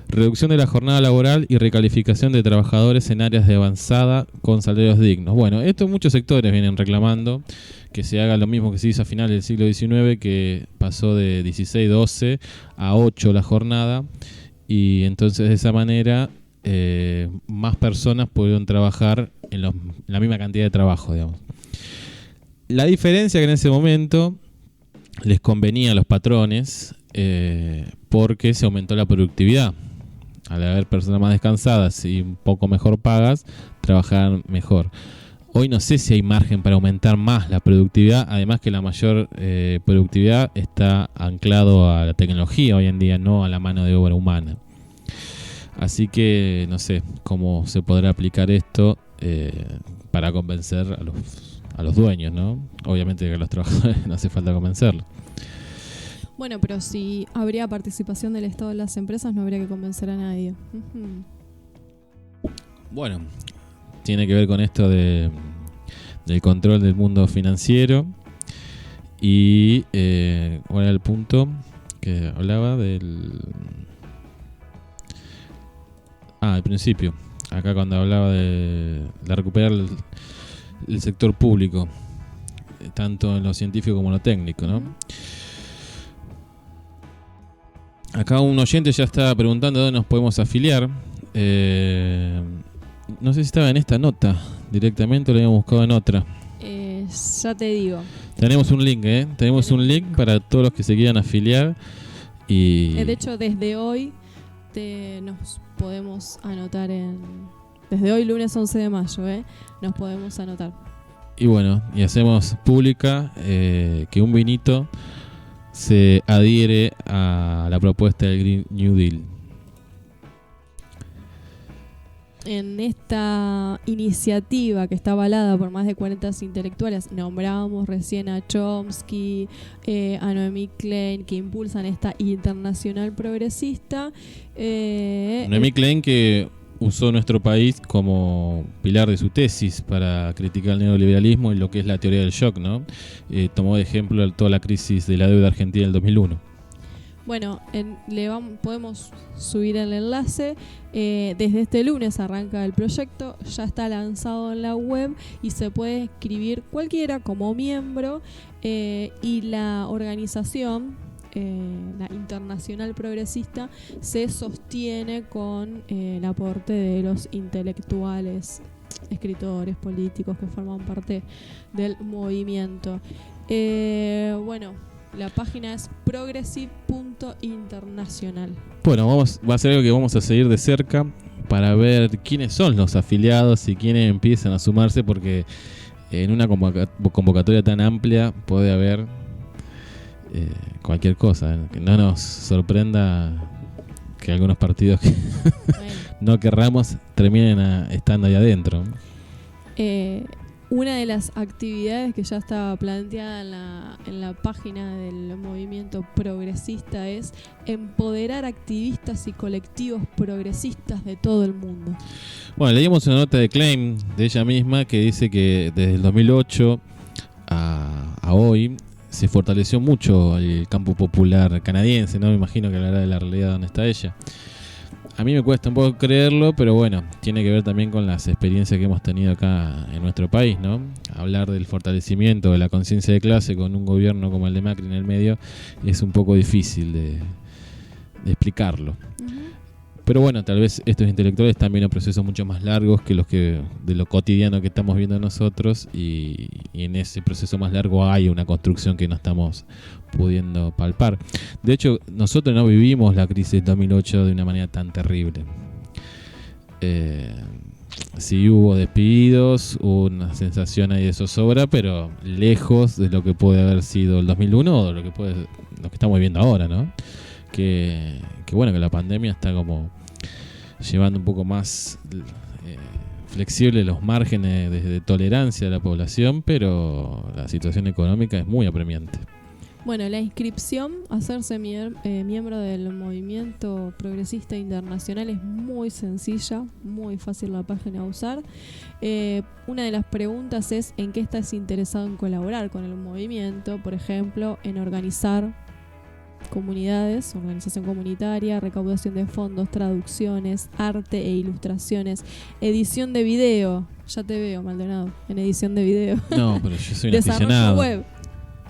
Reducción de la jornada laboral y recalificación de trabajadores en áreas de avanzada con salarios dignos. Bueno, esto muchos sectores vienen reclamando, que se haga lo mismo que se hizo a finales del siglo XIX, que pasó de 16-12 a 8 la jornada. Y entonces de esa manera más personas pudieron trabajar en la misma cantidad de trabajo, digamos. La diferencia que en ese momento les convenía a los patrones porque se aumentó la productividad. Al haber personas más descansadas y un poco mejor pagas, trabajaban mejor. Hoy no sé si hay margen para aumentar más la productividad, además que la mayor productividad está anclado a la tecnología hoy en día, no a la mano de obra humana. Así que no sé cómo se podrá aplicar esto para convencer a los dueños, ¿no? Obviamente que a los trabajadores no hace falta convencerlos. Bueno, pero si habría participación del Estado en las empresas, no habría que convencer a nadie. Bueno, tiene que ver con esto del control del mundo financiero. Y ¿cuál era el punto que hablaba del...? Al principio, acá cuando hablaba de recuperar el sector público, tanto en lo científico como en lo técnico, ¿no? Acá un oyente ya estaba preguntando dónde nos podemos afiliar. No sé si estaba en esta nota directamente o lo habíamos buscado en otra. Ya te digo. Tenemos un link, Tenemos un link para todos los que se quieran afiliar. Y de hecho, desde hoy nos podemos anotar desde hoy, lunes 11 de mayo, nos podemos anotar. Y bueno, y hacemos pública que un vinito se adhiere a la propuesta del Green New Deal. En esta iniciativa que está avalada por más de 40 intelectuales, nombrábamos recién a Chomsky, a Noemí Klein, que impulsan esta internacional progresista. Noemí Klein, que usó nuestro país como pilar de su tesis para criticar el neoliberalismo y lo que es la teoría del shock, ¿no? Tomó de ejemplo toda la crisis de la deuda argentina del 2001. Bueno, podemos subir el enlace. Desde este lunes arranca el proyecto, ya está lanzado en la web y se puede escribir cualquiera como miembro, y la organización, la Internacional Progresista, se sostiene con el aporte de los intelectuales, escritores, políticos que forman parte del movimiento. Bueno, la página es progressive.internacional. Bueno, va a ser algo que vamos a seguir de cerca para ver quiénes son los afiliados y quiénes empiezan a sumarse, porque en una convocatoria tan amplia puede haber cualquier cosa. Que no nos sorprenda que algunos partidos que no querramos terminen estando ahí adentro. Una de las actividades que ya estaba planteada en la página del movimiento progresista es empoderar activistas y colectivos progresistas de todo el mundo. Bueno, leímos una nota de Klein, de ella misma, que dice que desde el 2008 a hoy se fortaleció mucho el campo popular canadiense, ¿no? Me imagino que hablará de la realidad donde está ella. A mí me cuesta un poco creerlo, pero bueno, tiene que ver también con las experiencias que hemos tenido acá en nuestro país, ¿no? Hablar del fortalecimiento de la conciencia de clase con un gobierno como el de Macri en el medio es un poco difícil de explicarlo. Pero bueno, tal vez estos intelectuales están viendo procesos mucho más largos que los que de lo cotidiano que estamos viendo nosotros, y en ese proceso más largo hay una construcción que no estamos pudiendo palpar. De hecho, nosotros no vivimos la crisis del 2008 de una manera tan terrible. Sí hubo despidos, hubo una sensación ahí de zozobra, pero lejos de lo que puede haber sido el 2001 o de lo que estamos viviendo ahora, ¿no? Que bueno, que la pandemia está como llevando un poco más flexible los márgenes de tolerancia de la población, pero la situación económica es muy apremiante. Bueno, la inscripción a hacerse miembro del movimiento progresista internacional es muy sencilla, muy fácil la página de usar. Una de las preguntas es ¿en qué estás interesado en colaborar con el movimiento? Por ejemplo, en organizar comunidades, organización comunitaria, recaudación de fondos, traducciones, arte e ilustraciones, edición de video. Ya te veo, Maldonado, en edición de video. No, pero yo soy un Desarrollo aficionado. web.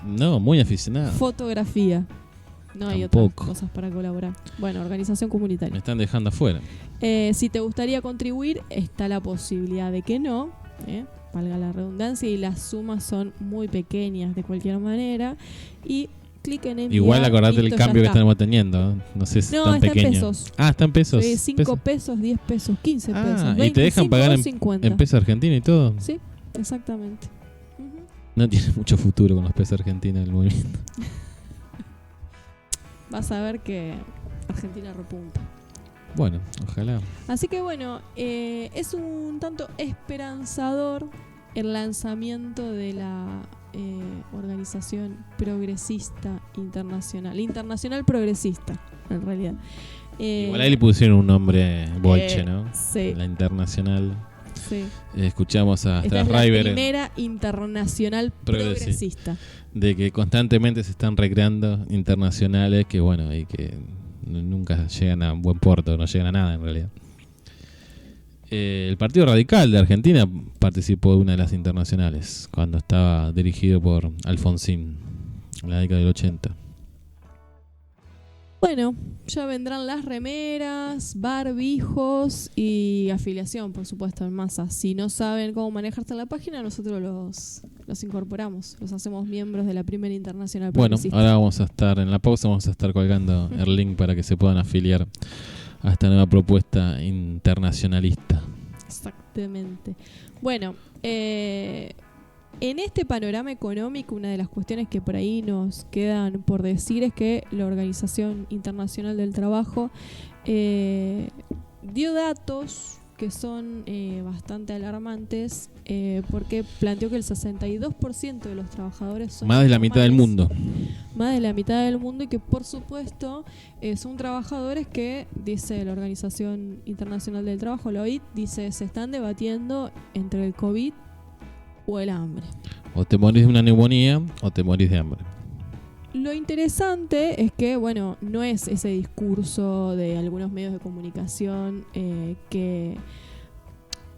No, muy aficionado. Fotografía. No hay otras cosas para colaborar. Bueno, organización comunitaria. Me están dejando afuera. Si te gustaría contribuir, está la posibilidad de que no, valga la redundancia, y las sumas son muy pequeñas de cualquier manera. Y clic en enviar. Igual acordate el cambio que estamos teniendo. No sé si es tan pequeño. En pesos. Ah, está en pesos. 5 pesos, 10 pesos, 15 pesos. 20, y te dejan pagar en peso argentino y todo. Sí, exactamente. No tiene mucho futuro con los pesos argentinos el movimiento. Vas a ver que Argentina repunta. Bueno, ojalá. Así que bueno, es un tanto esperanzador el lanzamiento de la organización progresista internacional progresista, en realidad. Igual ahí le pusieron un nombre bolche, ¿no? Sí. La internacional. Sí. Escuchamos a Esta es Strasriver, la primera internacional progresista. De que constantemente se están recreando internacionales que bueno, y que nunca llegan a buen puerto, no llegan a nada en realidad. El Partido Radical de Argentina participó de una de las internacionales cuando estaba dirigido por Alfonsín en la década del 80. Bueno, ya vendrán las remeras, barbijos y afiliación, por supuesto, en masa. Si no saben cómo manejarse en la página, nosotros los incorporamos, los hacemos miembros de la primera internacional progresista. Bueno, ahora vamos a estar, en la pausa vamos a estar colgando el link para que se puedan afiliar a esta nueva propuesta internacionalista. Exactamente. Bueno, en este panorama económico, una de las cuestiones que por ahí nos quedan por decir es que la Organización Internacional del Trabajo dio datos que son bastante alarmantes porque planteó que el 62% de los trabajadores son más de la mitad del mundo. Más de la mitad del mundo, y que por supuesto son trabajadores que, dice la Organización Internacional del Trabajo, la OIT, dice se están debatiendo entre el COVID o el hambre. O te morís de una neumonía o te morís de hambre. Lo interesante es que, bueno, no es ese discurso de algunos medios de comunicación que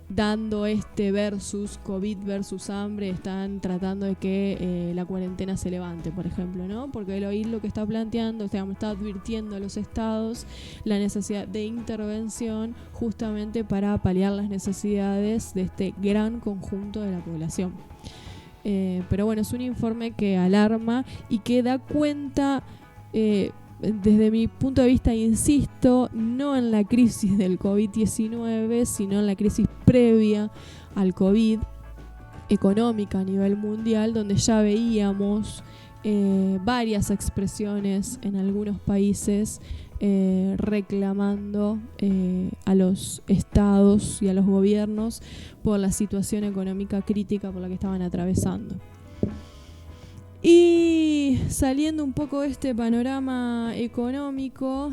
dando este versus COVID versus hambre están tratando de que la cuarentena se levante, por ejemplo, ¿no? Porque el OIT lo que está planteando, está advirtiendo a los estados la necesidad de intervención justamente para paliar las necesidades de este gran conjunto de la población. Pero bueno, es un informe que alarma y que da cuenta, desde mi punto de vista, insisto, no en la crisis del COVID-19, sino en la crisis previa al COVID, económica a nivel mundial, donde ya veíamos varias expresiones en algunos países reclamando a los estados y a los gobiernos por la situación económica crítica por la que estaban atravesando. Y saliendo un poco de este panorama económico,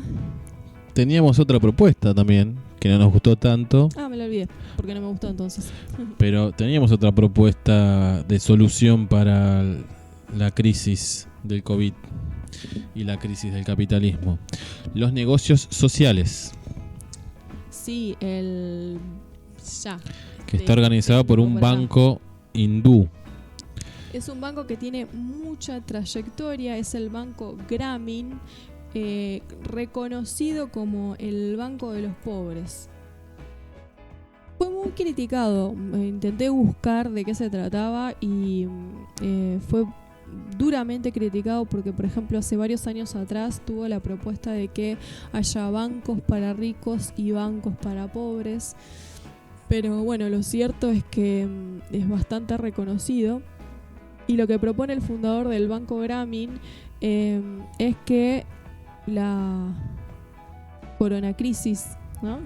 teníamos otra propuesta también que no nos gustó tanto. Me la olvidé, porque no me gustó entonces. Pero teníamos otra propuesta de solución para la crisis del COVID y la crisis del capitalismo. Los negocios sociales. Sí, que está organizado por un banco hindú. Es un banco que tiene mucha trayectoria, es el banco Grameen, reconocido como el Banco de los Pobres. Fue muy criticado. Intenté buscar de qué se trataba y fue duramente criticado porque, por ejemplo, hace varios años atrás tuvo la propuesta de que haya bancos para ricos y bancos para pobres. Pero bueno, lo cierto es que es bastante reconocido. Y lo que propone el fundador del Banco Grameen es que la coronacrisis, ¿no?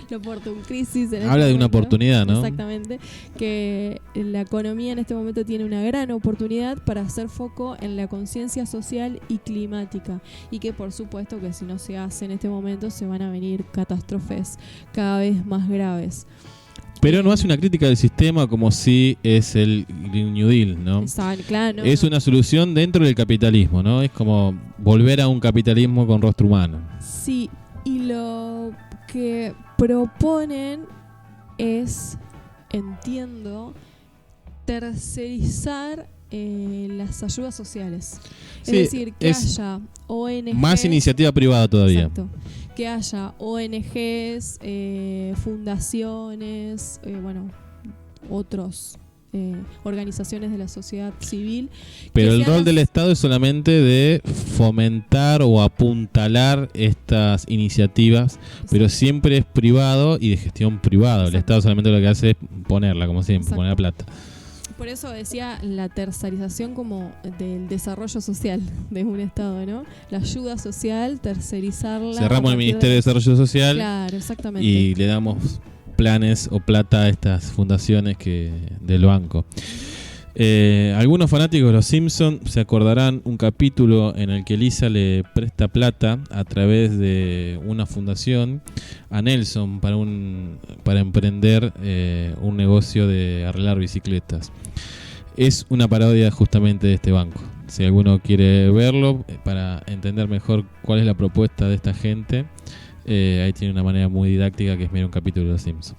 La oportuncrisis. Habla de una oportunidad, ¿no? Exactamente. Que la economía en este momento tiene una gran oportunidad para hacer foco en la conciencia social y climática. Y que por supuesto que si no se hace en este momento se van a venir catástrofes cada vez más graves. Pero no hace una crítica del sistema como si es el Green New Deal, ¿no? Exacto, claro. No, es una solución dentro del capitalismo, ¿no? Es como volver a un capitalismo con rostro humano. Sí, y lo que proponen es, entiendo, tercerizar las ayudas sociales. Sí, es decir, que haya ONGs... Más iniciativa privada todavía. Exacto. Que haya ONGs, fundaciones, otros organizaciones de la sociedad civil. Pero el rol del Estado es solamente de fomentar o apuntalar estas iniciativas, pero siempre es privado y de gestión privada. El Estado solamente lo que hace es ponerla, como siempre, poner la plata. Por eso decía la tercerización como del desarrollo social de un Estado, ¿no? La ayuda social, tercerizarla. Cerramos el Ministerio de Desarrollo Social. Claro, exactamente. Y le damos planes o plata a estas fundaciones del banco. Algunos fanáticos de Los Simpsons se acordarán un capítulo en el que Lisa le presta plata a través de una fundación a Nelson para emprender un negocio de arreglar bicicletas. Es una parodia justamente de este banco. Si alguno quiere verlo para entender mejor cuál es la propuesta de esta gente, ahí tiene una manera muy didáctica que es mirar un capítulo de Los Simpsons.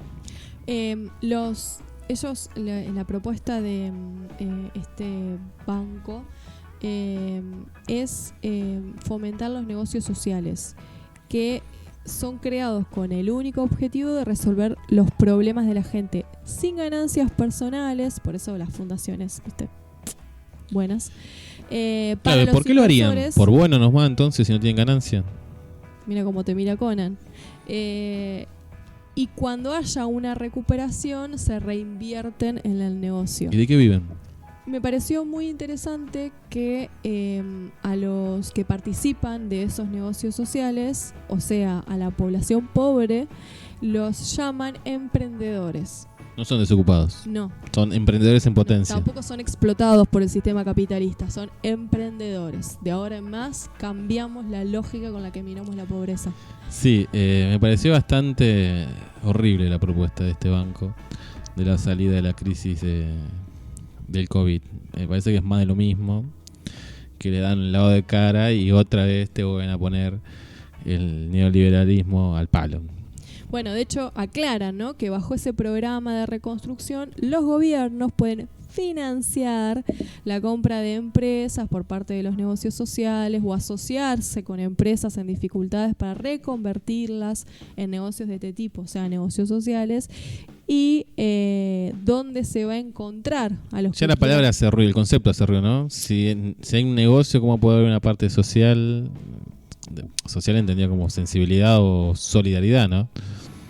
La propuesta de este banco es fomentar los negocios sociales que son creados con el único objetivo de resolver los problemas de la gente sin ganancias personales, por eso las fundaciones, ¿viste? Buenas. Claro, ¿por qué lo harían? ¿Por bueno nomás entonces si no tienen ganancia? Mira cómo te mira Conan. Y cuando haya una recuperación se reinvierten en el negocio. ¿Y de qué viven? Me pareció muy interesante que a los que participan de esos negocios sociales, o sea, a la población pobre, los llaman emprendedores. No son desocupados. No. Son emprendedores en potencia. Tampoco son explotados por el sistema capitalista, son emprendedores. De ahora en más cambiamos la lógica con la que miramos la pobreza. Sí, me pareció bastante horrible la propuesta de este banco de la salida de la crisis del COVID. Me parece que es más de lo mismo, que le dan un lado de cara y otra vez te vuelven a poner el neoliberalismo al palo. Bueno, de hecho aclaran, ¿no?, que bajo ese programa de reconstrucción los gobiernos pueden financiar la compra de empresas por parte de los negocios sociales o asociarse con empresas en dificultades para reconvertirlas en negocios de este tipo, o sea, negocios sociales, y dónde se va a encontrar a los... Ya la palabra se ruido, el concepto se ruido, ¿no? Si hay un negocio, ¿cómo puede haber una parte social? Social entendida como sensibilidad o solidaridad, ¿no?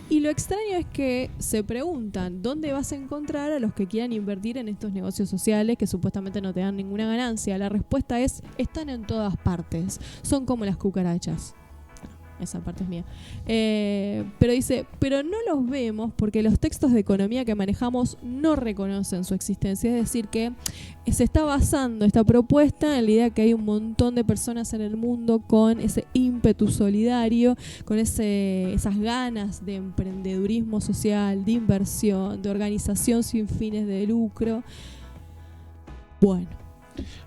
Y lo extraño es que se preguntan ¿dónde vas a encontrar a los que quieran invertir en estos negocios sociales que supuestamente no te dan ninguna ganancia? La respuesta es, están en todas partes, son como las cucarachas. Esa parte es mía. Pero dice, pero no los vemos porque los textos de economía que manejamos no reconocen su existencia. Es decir, que se está basando esta propuesta en la idea que hay un montón de personas en el mundo con ese ímpetu solidario, con esas ganas de emprendedurismo social, de inversión, de organización sin fines de lucro. Bueno.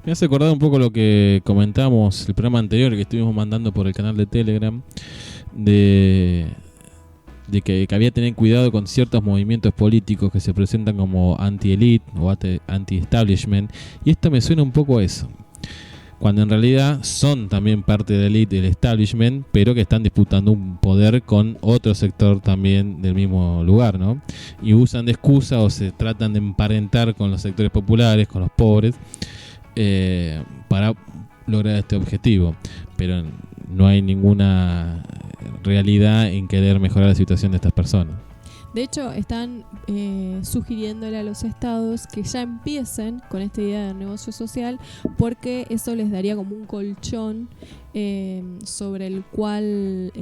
Me hace acordar un poco lo que comentamos el programa anterior que estuvimos mandando por el canal de Telegram de que había que tener cuidado con ciertos movimientos políticos que se presentan como anti-elite o anti-establishment, y esto me suena un poco a eso. cuando en realidad son también parte de la élite del establishment, pero que están disputando un poder con otro sector también del mismo lugar, ¿no? Y usan de excusa o se tratan de emparentar con los sectores populares, con los pobres, para lograr este objetivo. Pero no hay ninguna realidad en querer mejorar la situación de estas personas. De hecho, están sugiriéndole a los estados que ya empiecen con esta idea del negocio social, porque eso les daría como un colchón sobre el cual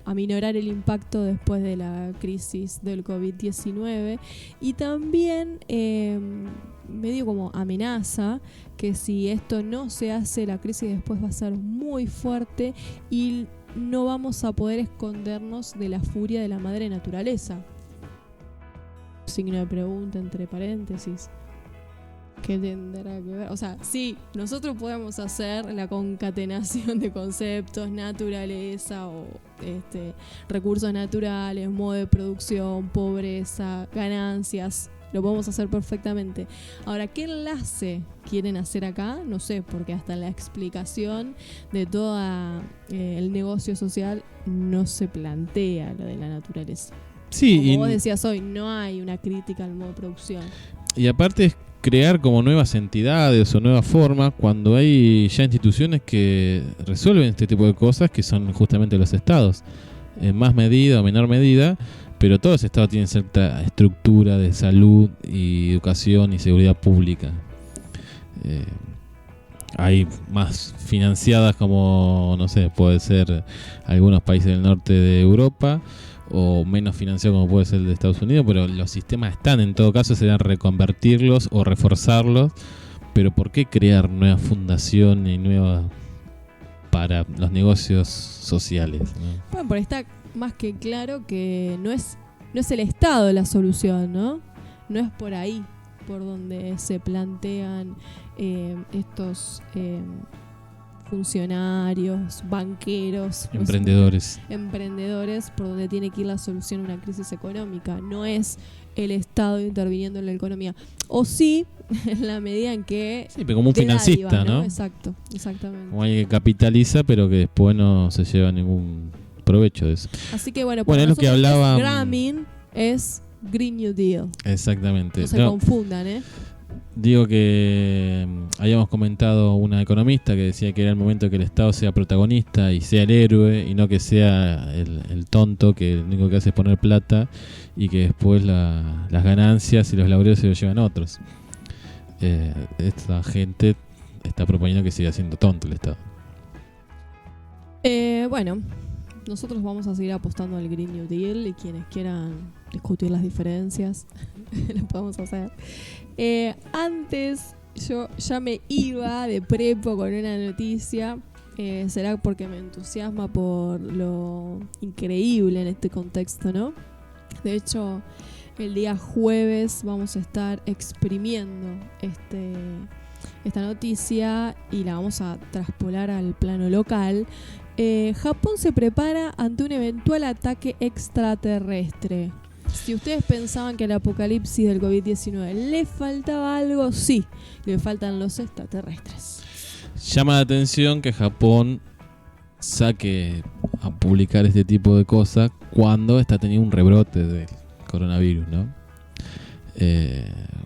aminorar el impacto después de la crisis del COVID-19, y también medio como amenaza que si esto no se hace, la crisis después va a ser muy fuerte y no vamos a poder escondernos de la furia de la madre naturaleza. Signo de pregunta entre paréntesis. ¿Qué tendrá que ver? O sea, sí, nosotros podemos hacer la concatenación de conceptos, naturaleza o recursos naturales, modo de producción, pobreza, ganancias. Lo podemos hacer perfectamente. Ahora, ¿qué enlace quieren hacer acá? No sé, porque hasta la explicación de todo el negocio social no se plantea lo de la naturaleza. Sí, como vos decías hoy, no hay una crítica al modo de producción. Y aparte es crear como nuevas entidades o nuevas formas cuando hay ya instituciones que resuelven este tipo de cosas, que son justamente los estados, en más medida o menor medida. Pero todos los estados tienen cierta estructura de salud y educación y seguridad pública. Hay más financiadas como, no sé, puede ser algunos países del norte de Europa, o menos financiados como puede ser el de Estados Unidos, pero los sistemas están, en todo caso serían reconvertirlos o reforzarlos. Pero ¿por qué crear nuevas fundaciones y nuevas para los negocios sociales, ¿no? Bueno, pero está más que claro que no es el Estado la solución, ¿no? No es por ahí por donde se plantean estos funcionarios, banqueros, emprendedores, por donde tiene que ir la solución a una crisis económica. No es el Estado interviniendo en la economía. O sí, en la medida en que... Sí, pero como un financista, dádiva, ¿no? Exacto, exactamente. Como alguien que capitaliza, pero que después no se lleva ningún provecho de eso. Así que bueno, es lo que hablaba. Grameen es Green New Deal. Exactamente. No se confundan, ¿eh? Digo que habíamos comentado una economista que decía que era el momento que el Estado sea protagonista y sea el héroe, y no que sea el tonto que lo único que hace es poner plata y que después las ganancias y los laureos se los llevan otros. Esta gente está proponiendo que siga siendo tonto el Estado. Bueno, nosotros vamos a seguir apostando al Green New Deal, y quienes quieran discutir las diferencias lo podemos hacer. Antes yo ya me iba de prepo con una noticia. Será porque me entusiasma por lo increíble en este contexto, ¿no? De hecho, el día jueves vamos a estar exprimiendo esta noticia y la vamos a traspolar al plano local. Japón se prepara ante un eventual ataque extraterrestre. Si ustedes pensaban que al apocalipsis del COVID-19 le faltaba algo, sí, le faltan los extraterrestres. Llama la atención que Japón saque a publicar este tipo de cosas cuando está teniendo un rebrote del coronavirus, ¿no?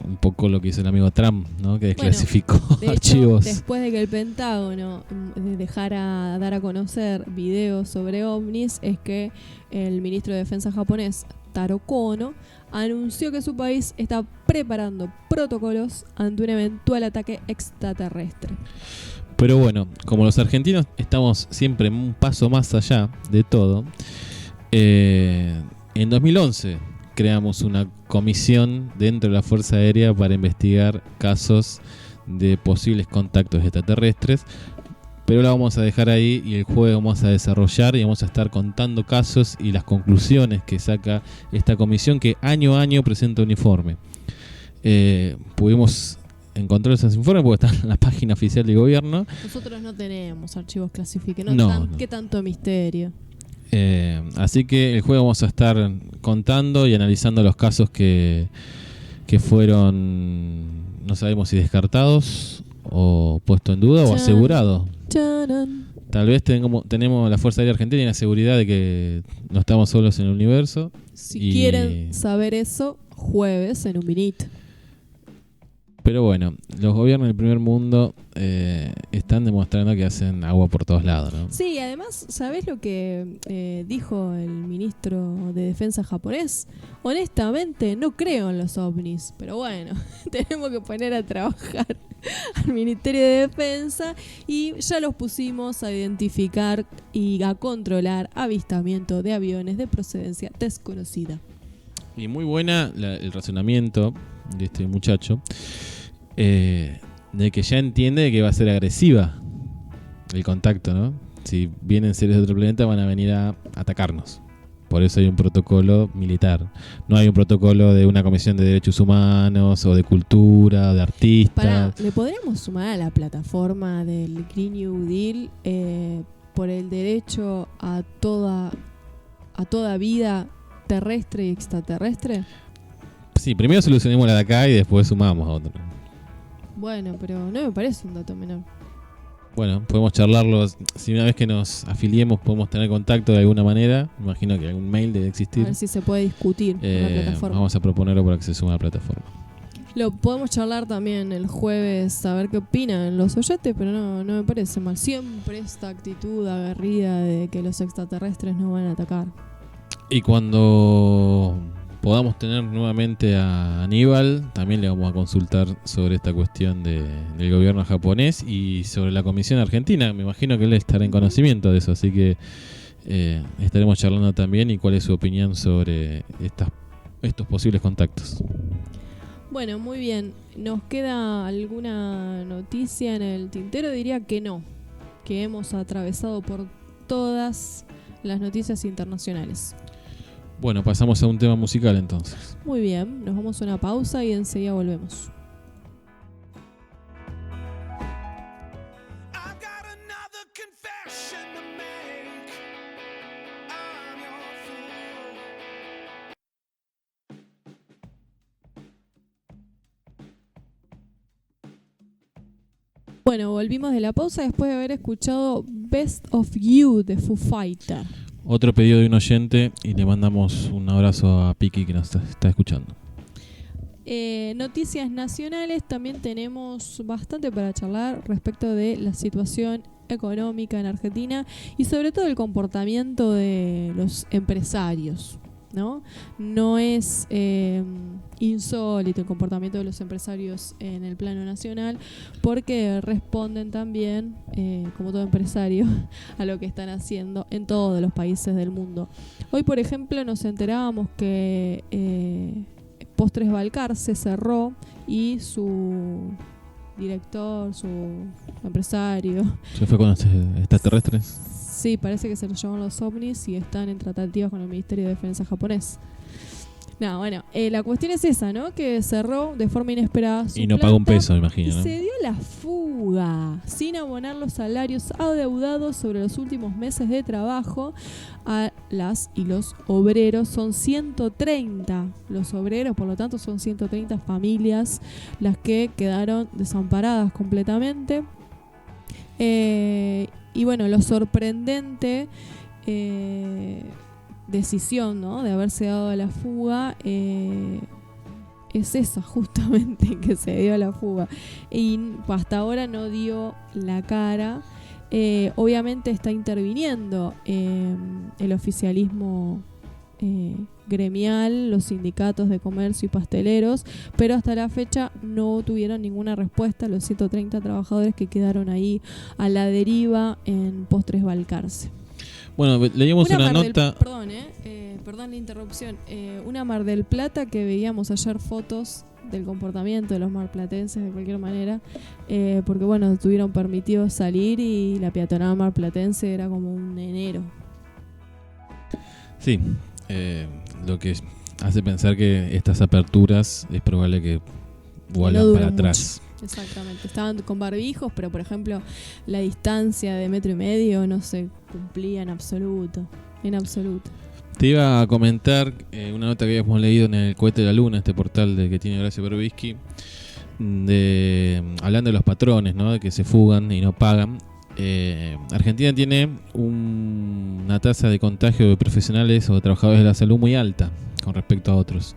Un poco lo que hizo el amigo Trump, ¿no? Que desclasificó archivos. Después de que el Pentágono dejara dar a conocer videos sobre ovnis, es que el ministro de Defensa japonés, Taro Kono, anunció que su país está preparando protocolos ante un eventual ataque extraterrestre. Pero bueno, como los argentinos estamos siempre un paso más allá de todo, en 2011 creamos una comisión dentro de la Fuerza Aérea para investigar casos de posibles contactos extraterrestres, pero la vamos a dejar ahí y el jueves vamos a desarrollar y vamos a estar contando casos y las conclusiones que saca esta comisión, que año a año presenta un informe. Pudimos encontrar esos informes porque están en la página oficial del gobierno. Nosotros no tenemos archivos clasificados, no. ¿Qué tanto misterio? Así que el jueves vamos a estar contando y analizando los casos que fueron, no sabemos si descartados o puesto en duda o asegurado. Chanan. Tal vez tenemos la Fuerza Aérea Argentina y la seguridad de que no estamos solos en el universo. Si quieren saber eso, jueves en un vinito. Pero bueno, los gobiernos del primer mundo están demostrando que hacen agua por todos lados, ¿no? Sí, además, ¿sabés lo que dijo el ministro de Defensa japonés? Honestamente, no creo en los ovnis, pero bueno, tenemos que poner a trabajar al Ministerio de Defensa y ya los pusimos a identificar y a controlar avistamiento de aviones de procedencia desconocida. Y muy buena el razonamiento de este muchacho, de que ya entiende que va a ser agresiva el contacto, ¿no? Si vienen seres de otro planeta van a venir a atacarnos. Por eso hay un protocolo militar. No hay un protocolo de una comisión de derechos humanos o de cultura, de artistas. ¿Le podríamos sumar a la plataforma del Green New Deal por el derecho a toda vida terrestre y extraterrestre? Sí, primero solucionemos la de acá y después sumamos a otra. Bueno, pero no me parece un dato menor. Bueno, podemos charlarlo. Si una vez que nos afiliemos podemos tener contacto de alguna manera, imagino que algún mail debe existir. A ver si se puede discutir en la plataforma. Vamos a proponerlo para que se sume a la plataforma. Lo podemos charlar también el jueves, a ver qué opinan los oyentes, pero no me parece mal. Siempre esta actitud aguerrida de que los extraterrestres no van a atacar. Y cuando podamos tener nuevamente a Aníbal, también le vamos a consultar sobre esta cuestión del gobierno japonés y sobre la Comisión Argentina. Me imagino que él estará en conocimiento de eso, así que estaremos charlando también y cuál es su opinión sobre estos posibles contactos. Bueno, muy bien. ¿Nos queda alguna noticia en el tintero? Diría que no, que hemos atravesado por todas las noticias internacionales. Bueno, pasamos a un tema musical entonces. Muy bien, nos vamos a una pausa y enseguida volvemos. Bueno, volvimos de la pausa después de haber escuchado Best of You de Foo Fighter. Otro pedido de un oyente y le mandamos un abrazo a Piki que nos está escuchando. Noticias nacionales, también tenemos bastante para charlar respecto de la situación económica en Argentina y sobre todo el comportamiento de los empresarios, ¿no? No es insólito el comportamiento de los empresarios en el plano nacional porque responden también, como todo empresario, a lo que están haciendo en todos los países del mundo. Hoy, por ejemplo, nos enterábamos que Postres Balcarce cerró y su director, su empresario... ¿Se fue con los extraterrestres? Sí, parece que se los llaman los ovnis y están en tratativas con el Ministerio de Defensa japonés. No, bueno, la cuestión es esa, ¿no? Que cerró de forma inesperada su y no pagó un peso, me imagino, y ¿no? se dio la fuga sin abonar los salarios adeudados sobre los últimos meses de trabajo a las y los obreros. Son 130 los obreros, por lo tanto son 130 familias las que quedaron desamparadas completamente. Y bueno, lo sorprendente decisión, ¿no?, de haberse dado a la fuga es esa justamente, que se dio a la fuga y hasta ahora no dio la cara. Obviamente está interviniendo el oficialismo gremial, los sindicatos de comercio y pasteleros, pero hasta la fecha no tuvieron ninguna respuesta los 130 trabajadores que quedaron ahí a la deriva en Postres Balcarce. Bueno, leíamos una nota... Perdón la interrupción. Una Mar del Plata que veíamos ayer fotos del comportamiento de los marplatenses de cualquier manera, porque bueno, tuvieron permitido salir y la peatonal marplatense era como un enero. Sí, lo que hace pensar que estas aperturas es probable que vuelvan para atrás. Mucho. Exactamente, estaban con barbijos, pero por ejemplo la distancia de 1,5 metros no se cumplía en absoluto. Te iba a comentar una nota que habíamos leído en el Cohete de la Luna, este portal que tiene Horacio Berbisky, hablando de los patrones, ¿no? De que se fugan y no pagan. Argentina tiene una tasa de contagio de profesionales o de trabajadores de la salud muy alta con respecto a otros.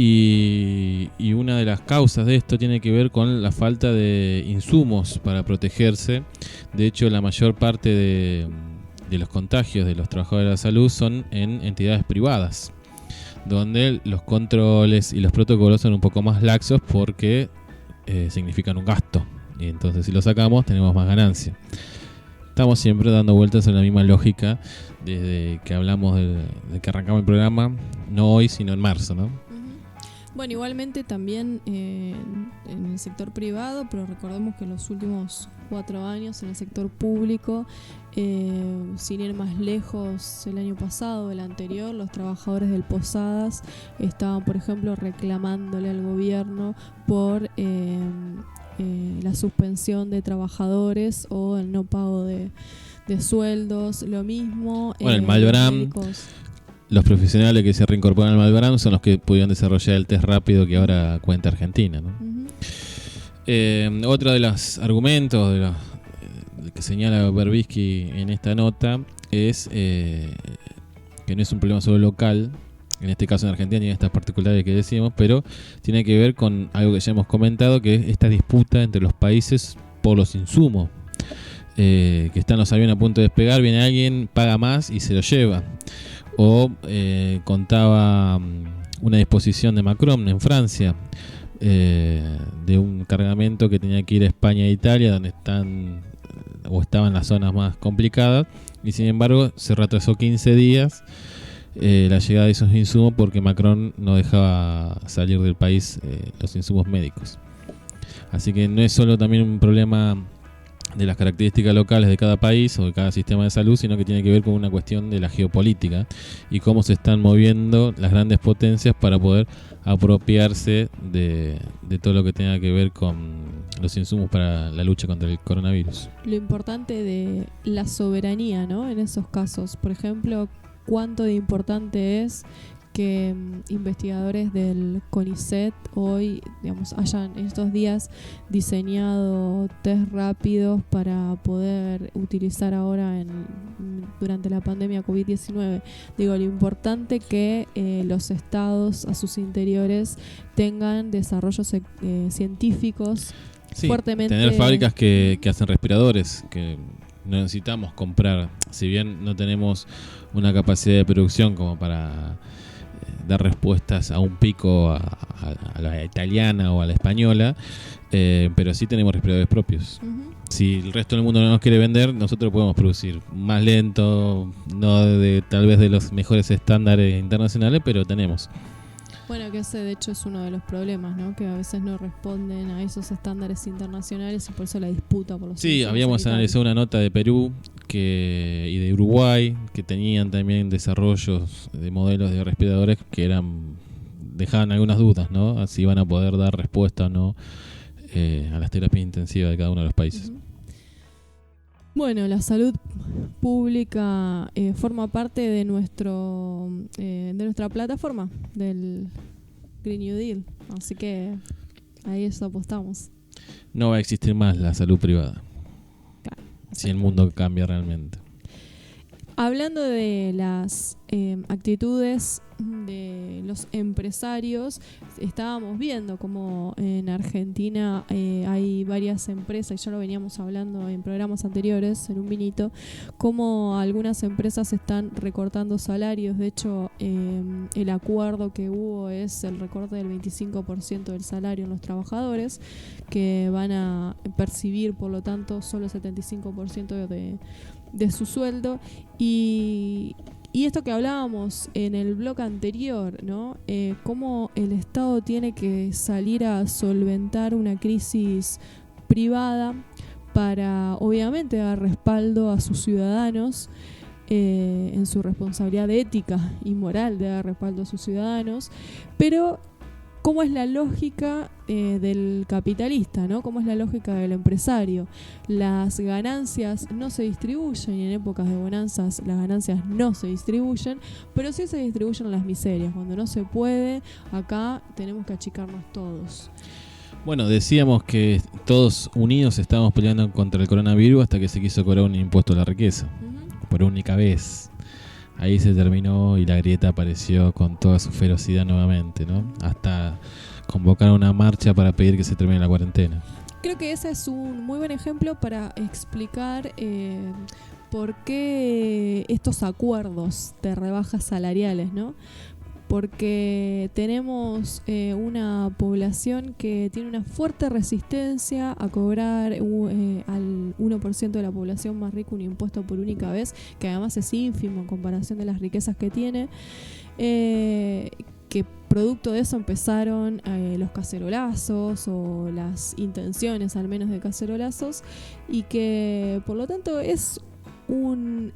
Y una de las causas de esto tiene que ver con la falta de insumos para protegerse. De hecho, la mayor parte de los contagios de los trabajadores de la salud son en entidades privadas, donde los controles y los protocolos son un poco más laxos porque significan un gasto. Y entonces si lo sacamos tenemos más ganancia. Estamos siempre dando vueltas en la misma lógica desde que hablamos de que arrancamos el programa, no hoy sino en marzo, ¿no? Bueno, igualmente también en el sector privado, pero recordemos que en los últimos 4 años en el sector público, sin ir más lejos, el año pasado, el anterior, los trabajadores del Posadas estaban, por ejemplo, reclamándole al gobierno por la suspensión de trabajadores o el no pago de sueldos, lo mismo. Bueno, el Malbrán, los profesionales que se reincorporan al Malbrán son los que pudieron desarrollar el test rápido que ahora cuenta Argentina, ¿no? Otro de los argumentos que señala Berbisky en esta nota es que no es un problema solo local. En este caso en Argentina tiene estas particularidades que decíamos, pero tiene que ver con algo que ya hemos comentado, que es esta disputa entre los países por los insumos. Que están los aviones a punto de despegar, viene alguien, paga más y se lo lleva. O contaba una disposición de Macron en Francia de un cargamento que tenía que ir a España e Italia, donde estaban las zonas más complicadas, y sin embargo se retrasó 15 días la llegada de esos insumos porque Macron no dejaba salir del país los insumos médicos. Así que no es solo también un problema de las características locales de cada país o de cada sistema de salud, sino que tiene que ver con una cuestión de la geopolítica y cómo se están moviendo las grandes potencias para poder apropiarse de todo lo que tenga que ver con los insumos para la lucha contra el coronavirus. Lo importante de la soberanía, ¿no? En esos casos, por ejemplo, cuánto de importante es que investigadores del CONICET hoy, digamos, hayan en estos días diseñado test rápidos para poder utilizar ahora durante la pandemia COVID-19. Digo, lo importante que los estados a sus interiores tengan desarrollos científicos fuertemente. Tener fábricas que hacen respiradores, que no necesitamos comprar, si bien no tenemos una capacidad de producción como para dar respuestas a un pico a la italiana o a la española, pero sí tenemos respiradores propios. Si el resto del mundo no nos quiere vender, nosotros podemos producir más lento, no tal vez de los mejores estándares internacionales, pero tenemos. Bueno, que ese de hecho es uno de los problemas, ¿no? Que a veces no responden a esos estándares internacionales y por eso la disputa por los Sí, habíamos analizado una nota de Perú y de Uruguay que tenían también desarrollos de modelos de respiradores que dejaban algunas dudas, ¿no? Si iban a poder dar respuesta o no a las terapias intensivas de cada uno de los países. Bueno, la salud pública forma parte de nuestra plataforma del Green New Deal, así que ahí eso apostamos. No va a existir más la salud privada, claro, si el mundo cambia realmente. Hablando de las actitudes de los empresarios, estábamos viendo como en Argentina hay varias empresas, y ya lo veníamos hablando en programas anteriores, en un vinito, como algunas empresas están recortando salarios. De hecho, el acuerdo que hubo es el recorte del 25% del salario en los trabajadores, que van a percibir, por lo tanto, solo el 75% de su sueldo. Y esto que hablábamos en el blog anterior, ¿no? Cómo el Estado tiene que salir a solventar una crisis privada para, obviamente, dar respaldo a sus ciudadanos en su responsabilidad ética y moral de dar respaldo a sus ciudadanos, pero ¿cómo es la lógica del capitalista, ¿no? ¿Cómo es la lógica del empresario? Las ganancias no se distribuyen, y en épocas de bonanzas las ganancias no se distribuyen, pero sí se distribuyen las miserias. Cuando no se puede, acá tenemos que achicarnos todos. Bueno, decíamos que todos unidos estábamos peleando contra el coronavirus hasta que se quiso cobrar un impuesto a la riqueza, por única vez. Ahí se terminó y la grieta apareció con toda su ferocidad nuevamente, ¿no? Hasta convocar una marcha para pedir que se termine la cuarentena. Creo que ese es un muy buen ejemplo para explicar por qué estos acuerdos de rebajas salariales, ¿no? Porque tenemos una población que tiene una fuerte resistencia a cobrar al 1% de la población más rica un impuesto por única vez, que además es ínfimo en comparación de las riquezas que tiene, que producto de eso empezaron los cacerolazos o las intenciones al menos de cacerolazos, y que por lo tanto es un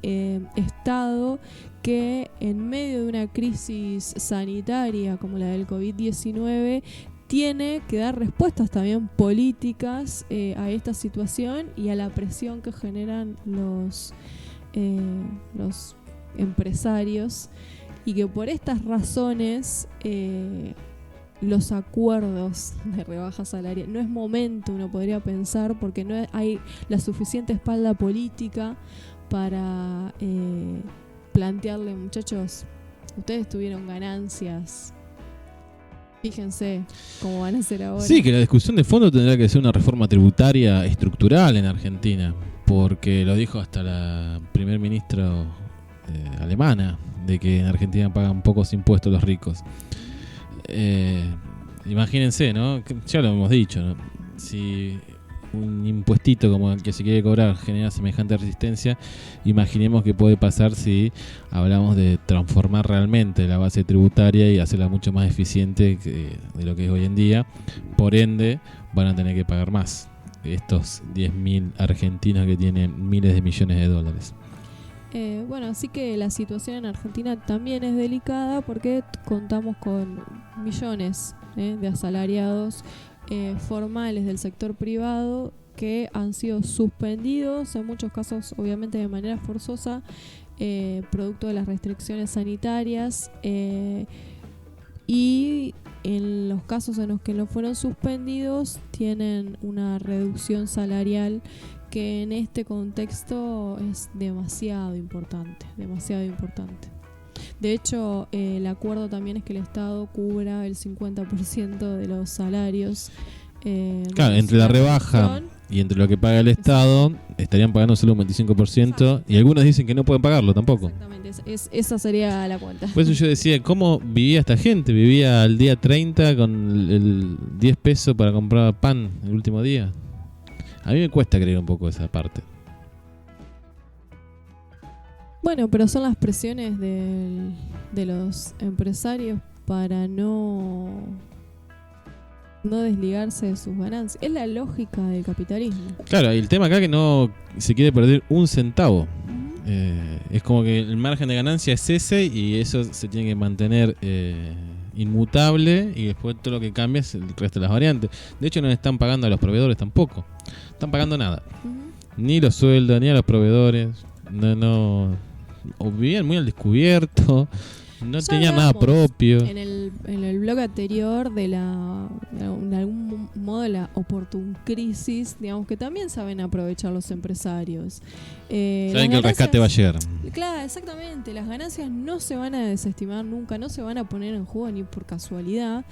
Estado que en medio de una crisis sanitaria como la del COVID-19 tiene que dar respuestas también políticas a esta situación y a la presión que generan los empresarios, y que por estas razones los acuerdos de rebaja salarial no es momento, uno podría pensar, porque no hay la suficiente espalda política para plantearle, muchachos, ustedes tuvieron ganancias, fíjense cómo van a ser ahora. Sí, que la discusión de fondo tendrá que ser una reforma tributaria estructural en Argentina, porque lo dijo hasta la primer ministra alemana, de que en Argentina pagan pocos impuestos los ricos. Imagínense, ¿no? Ya lo hemos dicho, ¿no? Si un impuestito como el que se quiere cobrar genera semejante resistencia, imaginemos qué puede pasar si hablamos de transformar realmente la base tributaria y hacerla mucho más eficiente de lo que es hoy en día. Por ende, van a tener que pagar más estos 10.000 argentinos que tienen miles de millones de dólares. Bueno, así que la situación en Argentina también es delicada porque contamos con millones de asalariados formales del sector privado que han sido suspendidos, en muchos casos obviamente de manera forzosa, producto de las restricciones sanitarias, y en los casos en los que no fueron suspendidos tienen una reducción salarial que en este contexto es demasiado importante. De hecho, el acuerdo también es que el Estado cubra el 50% de los salarios. Claro, entre la rebaja y entre lo que paga el Estado, estarían pagando solo un 25%, y algunos dicen que no pueden pagarlo tampoco. Exactamente, esa sería la cuenta. Por eso yo decía, ¿cómo vivía esta gente? Vivía al día 30 con el 10 pesos para comprar pan el último día. A mí me cuesta creer un poco esa parte. Bueno, pero son las presiones de los empresarios para no desligarse de sus ganancias. Es la lógica del capitalismo. Claro, y el tema acá es que no se quiere perder un centavo. Es como que el margen de ganancia es ese y eso se tiene que mantener inmutable, y después todo lo que cambia es el resto de las variantes. De hecho, no le están pagando a los proveedores tampoco. No están pagando nada. Ni los sueldos, ni a los proveedores. No. O vivían muy al descubierto. No tenían nada propio. En el blog anterior de algún modo la oportun crisis, digamos, que también saben aprovechar los empresarios. Saben que el rescate va a llegar. Claro, exactamente. Las ganancias no se van a desestimar nunca, no se van a poner en juego ni por casualidad,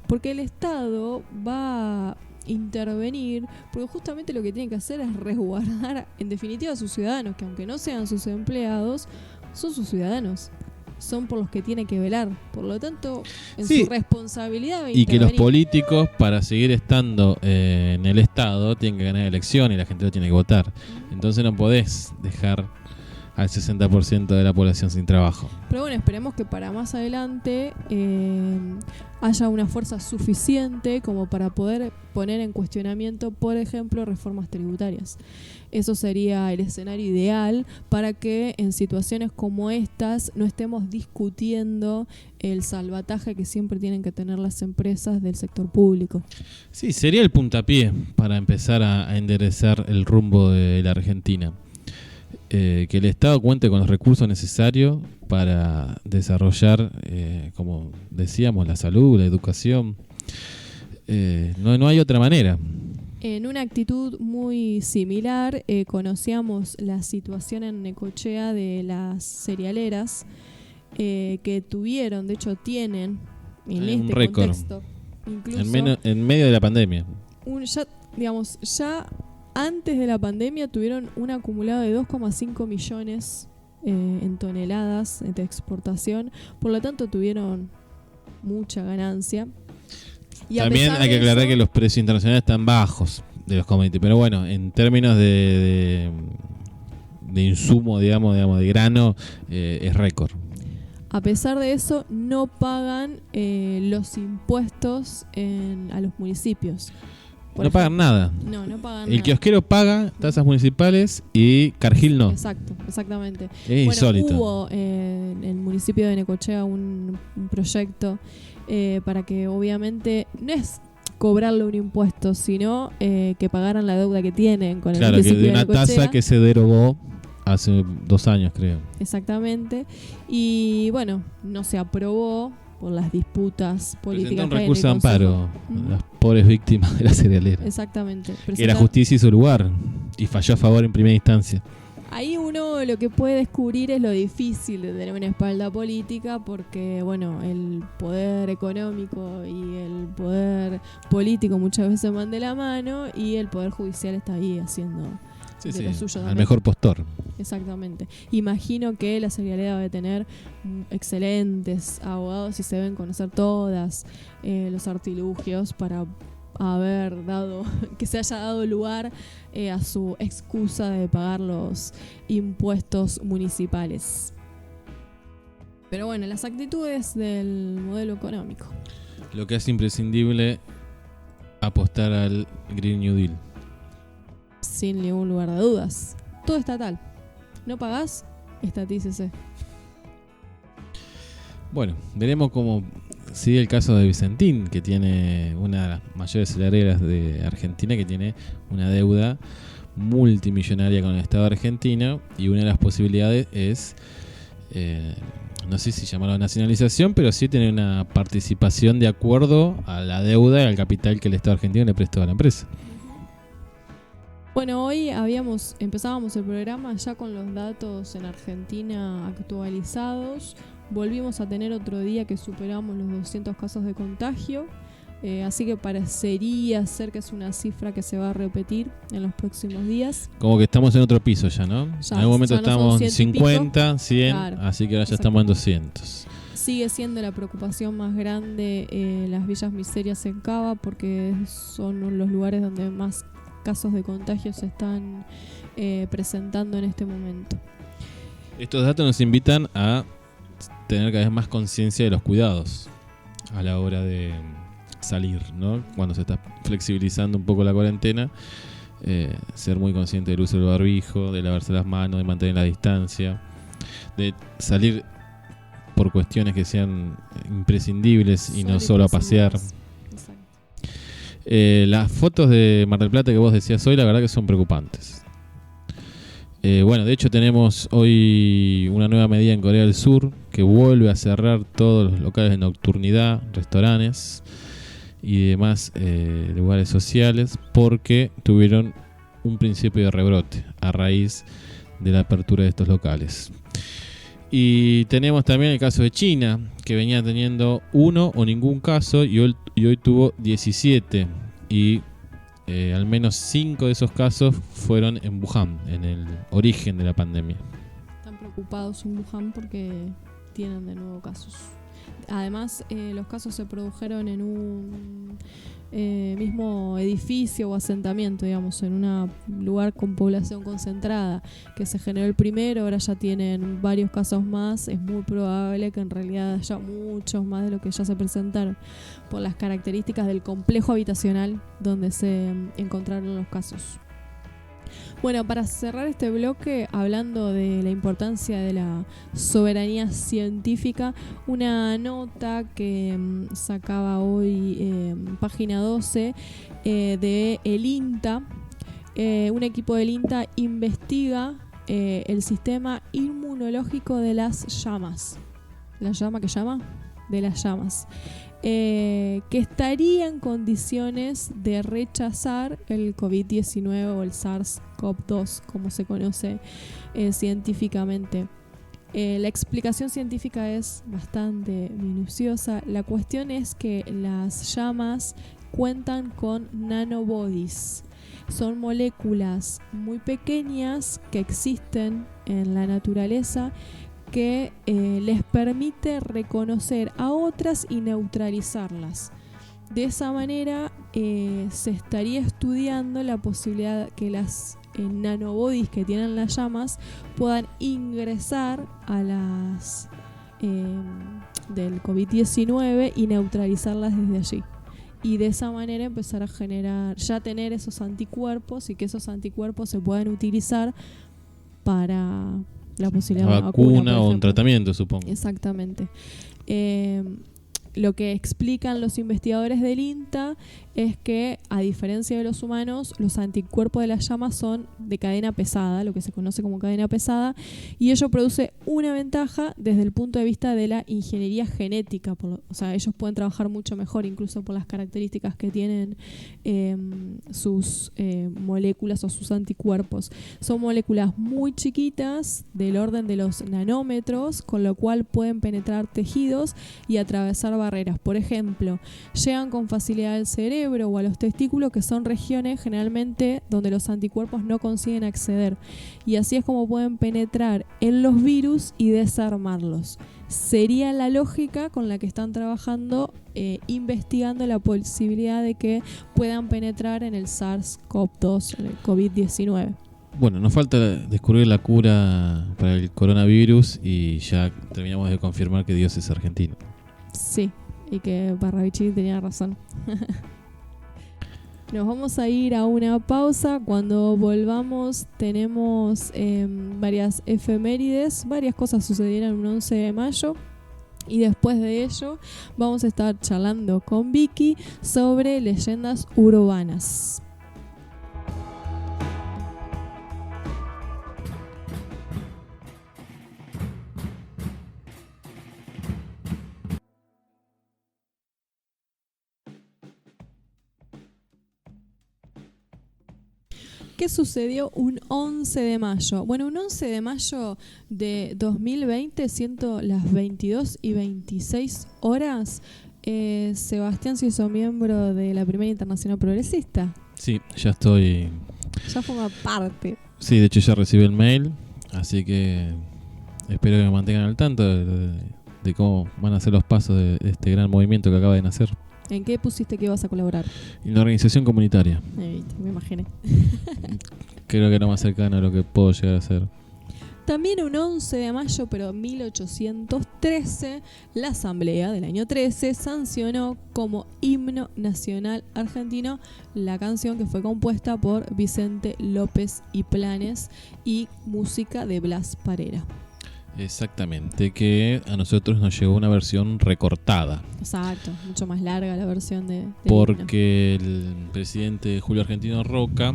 porque el Estado va a intervenir, porque justamente lo que tiene que hacer es resguardar en definitiva a sus ciudadanos, que aunque no sean sus empleados, son sus ciudadanos, son por los que tiene que velar. Por lo tanto, en su responsabilidad y que los políticos, para seguir estando en el Estado, tienen que ganar elecciones y la gente lo tiene que votar. Entonces no podés dejar al 60% de la población sin trabajo. Pero bueno, esperemos que para más adelante haya una fuerza suficiente como para poder poner en cuestionamiento, por ejemplo, reformas tributarias. Eso sería el escenario ideal para que en situaciones como estas no estemos discutiendo el salvataje que siempre tienen que tener las empresas del sector público. Sí, sería el puntapié para empezar a enderezar el rumbo de la Argentina. Que el Estado cuente con los recursos necesarios para desarrollar, como decíamos, la salud, la educación, no hay otra manera. En una actitud muy similar, conocíamos la situación en Necochea de las cerealeras que tuvieron, de hecho tienen en un este récord. Contexto, incluso En medio de la pandemia. ya antes de la pandemia tuvieron un acumulado de 2,5 millones en toneladas de exportación, por lo tanto tuvieron mucha ganancia. Y también hay que aclarar que los precios internacionales están bajos de los commodities, pero bueno, en términos de insumo, digamos de grano, es récord. A pesar de eso, no pagan los impuestos a los municipios. No pagan nada. No pagan El nada. kiosquero paga tasas municipales y Cargill no. Exactamente. Es insólito. Hubo en el municipio de Necochea un proyecto para que obviamente no es cobrarle un impuesto, sino que pagaran la deuda que tienen con el municipio que de una de Necochea. tasa que se derogó hace 2 años, creo. Exactamente. Y bueno, no se aprobó por las disputas políticas. Presentó un recurso de amparo a las pobres víctimas de la cerealera. Exactamente. Que la justicia hizo lugar y falló a favor en primera instancia. Ahí uno lo que puede descubrir es lo difícil de tener una espalda política, porque bueno, el poder económico y el poder político muchas veces van de la mano, y el poder judicial está ahí haciendo de lo suyo al también. mejor postor. Exactamente. Imagino que la cerealera debe tener excelentes abogados y se deben conocer todas los artilugios para haber dado, que se haya dado lugar a su excusa de pagar los impuestos municipales. Pero bueno, las actitudes del modelo económico. Lo que es imprescindible, apostar al Green New Deal. Sin ningún lugar de dudas. Todo estatal. No pagás, estatícese. Bueno, veremos cómo sigue el caso de Vicentín, que tiene una de las mayores cerealeras de Argentina, que tiene una deuda multimillonaria con el Estado argentino, y una de las posibilidades es, no sé si llamarlo nacionalización, pero sí tener una participación de acuerdo a la deuda y al capital que el Estado argentino le prestó a la empresa. Bueno, hoy empezábamos el programa ya con los datos en Argentina actualizados. Volvimos a tener otro día que superamos los 200 casos de contagio, así que parecería ser que es una cifra que se va a repetir en los próximos días. Como que estamos en otro piso ya, ¿no? Ya, en algún momento ya no estábamos son en 100 y 50, 100, Claro, así que ahora ya exacto. estamos en 200. Sigue siendo la preocupación más grande las villas miserias en Cava, porque son los lugares donde más casos de contagio se están presentando en este momento. Estos datos nos invitan a tener cada vez más conciencia de los cuidados a la hora de salir, ¿no? Cuando se está flexibilizando un poco la cuarentena, ser muy consciente del uso del barbijo, de lavarse las manos, de mantener la distancia, de salir por cuestiones que sean imprescindibles y no solo a pasear. Exacto. Las fotos de Mar del Plata que vos decías hoy, la verdad que son preocupantes. Bueno, de hecho tenemos hoy una nueva medida en Corea del Sur que vuelve a cerrar todos los locales de nocturnidad, restaurantes y demás lugares sociales, porque tuvieron un principio de rebrote a raíz de la apertura de estos locales. Y tenemos también el caso de China, que venía teniendo 1 o ningún caso y hoy tuvo 17, y al menos 5 de esos casos fueron en Wuhan, en el origen de la pandemia. Están preocupados en Wuhan porque tienen de nuevo casos. Además, los casos se produjeron en un mismo edificio o asentamiento, digamos, en un lugar con población concentrada, que se generó el primero. Ahora ya tienen varios casos más. Es muy probable que en realidad haya muchos más de lo que ya se presentaron, por las características del complejo habitacional donde se encontraron los casos. Bueno, para cerrar este bloque, hablando de la importancia de la soberanía científica, una nota que sacaba hoy página 12 de el INTA. Un equipo del INTA investiga el sistema inmunológico de las llamas. ¿La llama que llama? De las llamas. que estaría en condiciones de rechazar el COVID-19 o el SARS-CoV-2, como se conoce científicamente. La explicación científica es bastante minuciosa. La cuestión es que las llamas cuentan con nanobodies. Son moléculas muy pequeñas que existen en la naturaleza que les permite reconocer a otras y neutralizarlas. De esa manera se estaría estudiando la posibilidad que las nanobodies que tienen las llamas puedan ingresar a las del COVID-19 y neutralizarlas desde allí. Y de esa manera empezar a generar, ya tener esos anticuerpos y que esos anticuerpos se puedan utilizar para la posibilidad de una vacuna o un ejemplo. Tratamiento, supongo. Exactamente. Lo que explican los investigadores del INTA es que, a diferencia de los humanos, los anticuerpos de las llamas son de cadena pesada, lo que se conoce como cadena pesada, y ello produce una ventaja desde el punto de vista de la ingeniería genética. O sea, ellos pueden trabajar mucho mejor, incluso por las características que tienen sus moléculas o sus anticuerpos. Son moléculas muy chiquitas, del orden de los nanómetros, con lo cual pueden penetrar tejidos y atravesar barreras. Por ejemplo, llegan con facilidad al cerebro o a los testículos, que son regiones generalmente donde los anticuerpos no consiguen acceder, y así es como pueden penetrar en los virus y desarmarlos. Sería la lógica con la que están trabajando, investigando la posibilidad de que puedan penetrar en el SARS-CoV-2, en el COVID-19. Bueno, nos falta descubrir la cura para el coronavirus y ya terminamos de confirmar que Dios es argentino. Sí, y que Parravicini tenía razón. Nos vamos a ir a una pausa. Cuando volvamos tenemos varias efemérides, varias cosas sucedieron un 11 de mayo. Y después de ello vamos a estar charlando con Vicky sobre leyendas urbanas. ¿Qué sucedió un 11 de mayo? Bueno, un 11 de mayo de 2020, siendo las 22:26 horas, Sebastián se hizo miembro de la Primera Internacional Progresista. Sí, ya estoy. Ya forma parte. Sí, de hecho ya recibí el mail, así que espero que me mantengan al tanto de cómo van a ser los pasos de este gran movimiento que acaba de nacer. ¿En qué pusiste que ibas a colaborar? En la organización comunitaria. Me imaginé. Creo que era más cercano a lo que puedo llegar a ser. También un 11 de mayo, pero 1813, la Asamblea del año 13 sancionó como himno nacional argentino la canción que fue compuesta por Vicente López y Planes y música de Blas Parera. Exactamente, que a nosotros nos llegó una versión recortada. Exacto, mucho más larga la versión de porque el presidente Julio Argentino Roca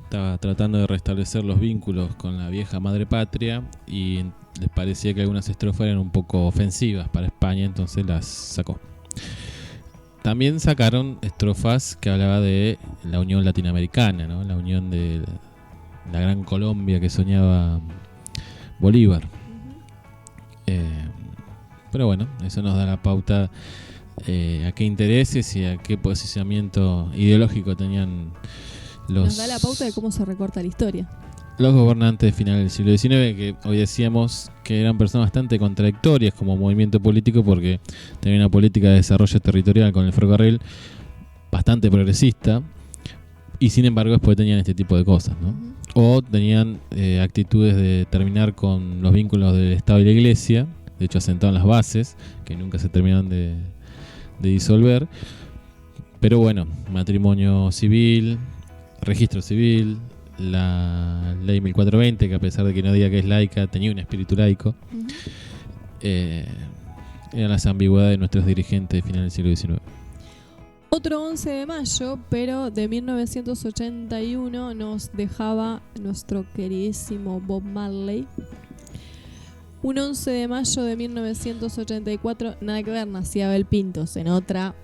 estaba tratando de restablecer los vínculos con la vieja madre patria y les parecía que algunas estrofas eran un poco ofensivas para España, entonces las sacó. También sacaron estrofas que hablaba de la unión latinoamericana, ¿no? La unión de la gran Colombia que soñaba Bolívar. Pero bueno, eso nos da la pauta a qué intereses y a qué posicionamiento ideológico tenían nos da la pauta de cómo se recorta la historia. Los gobernantes de finales del siglo XIX, que hoy decíamos que eran personas bastante contradictorias como movimiento político, porque tenían una política de desarrollo territorial con el ferrocarril bastante progresista, y sin embargo después tenían este tipo de cosas, ¿no? O tenían actitudes de terminar con los vínculos del Estado y la Iglesia, de hecho asentaban las bases, que nunca se terminaron de disolver. Pero bueno, matrimonio civil, registro civil, la ley 1420, que a pesar de que no diga que es laica, tenía un espíritu laico. Eran las ambigüedades de nuestros dirigentes de finales del siglo XIX. Otro 11 de mayo, pero de 1981, nos dejaba nuestro queridísimo Bob Marley. Un 11 de mayo de 1984, nada que ver, nacía Abel Pintos en otra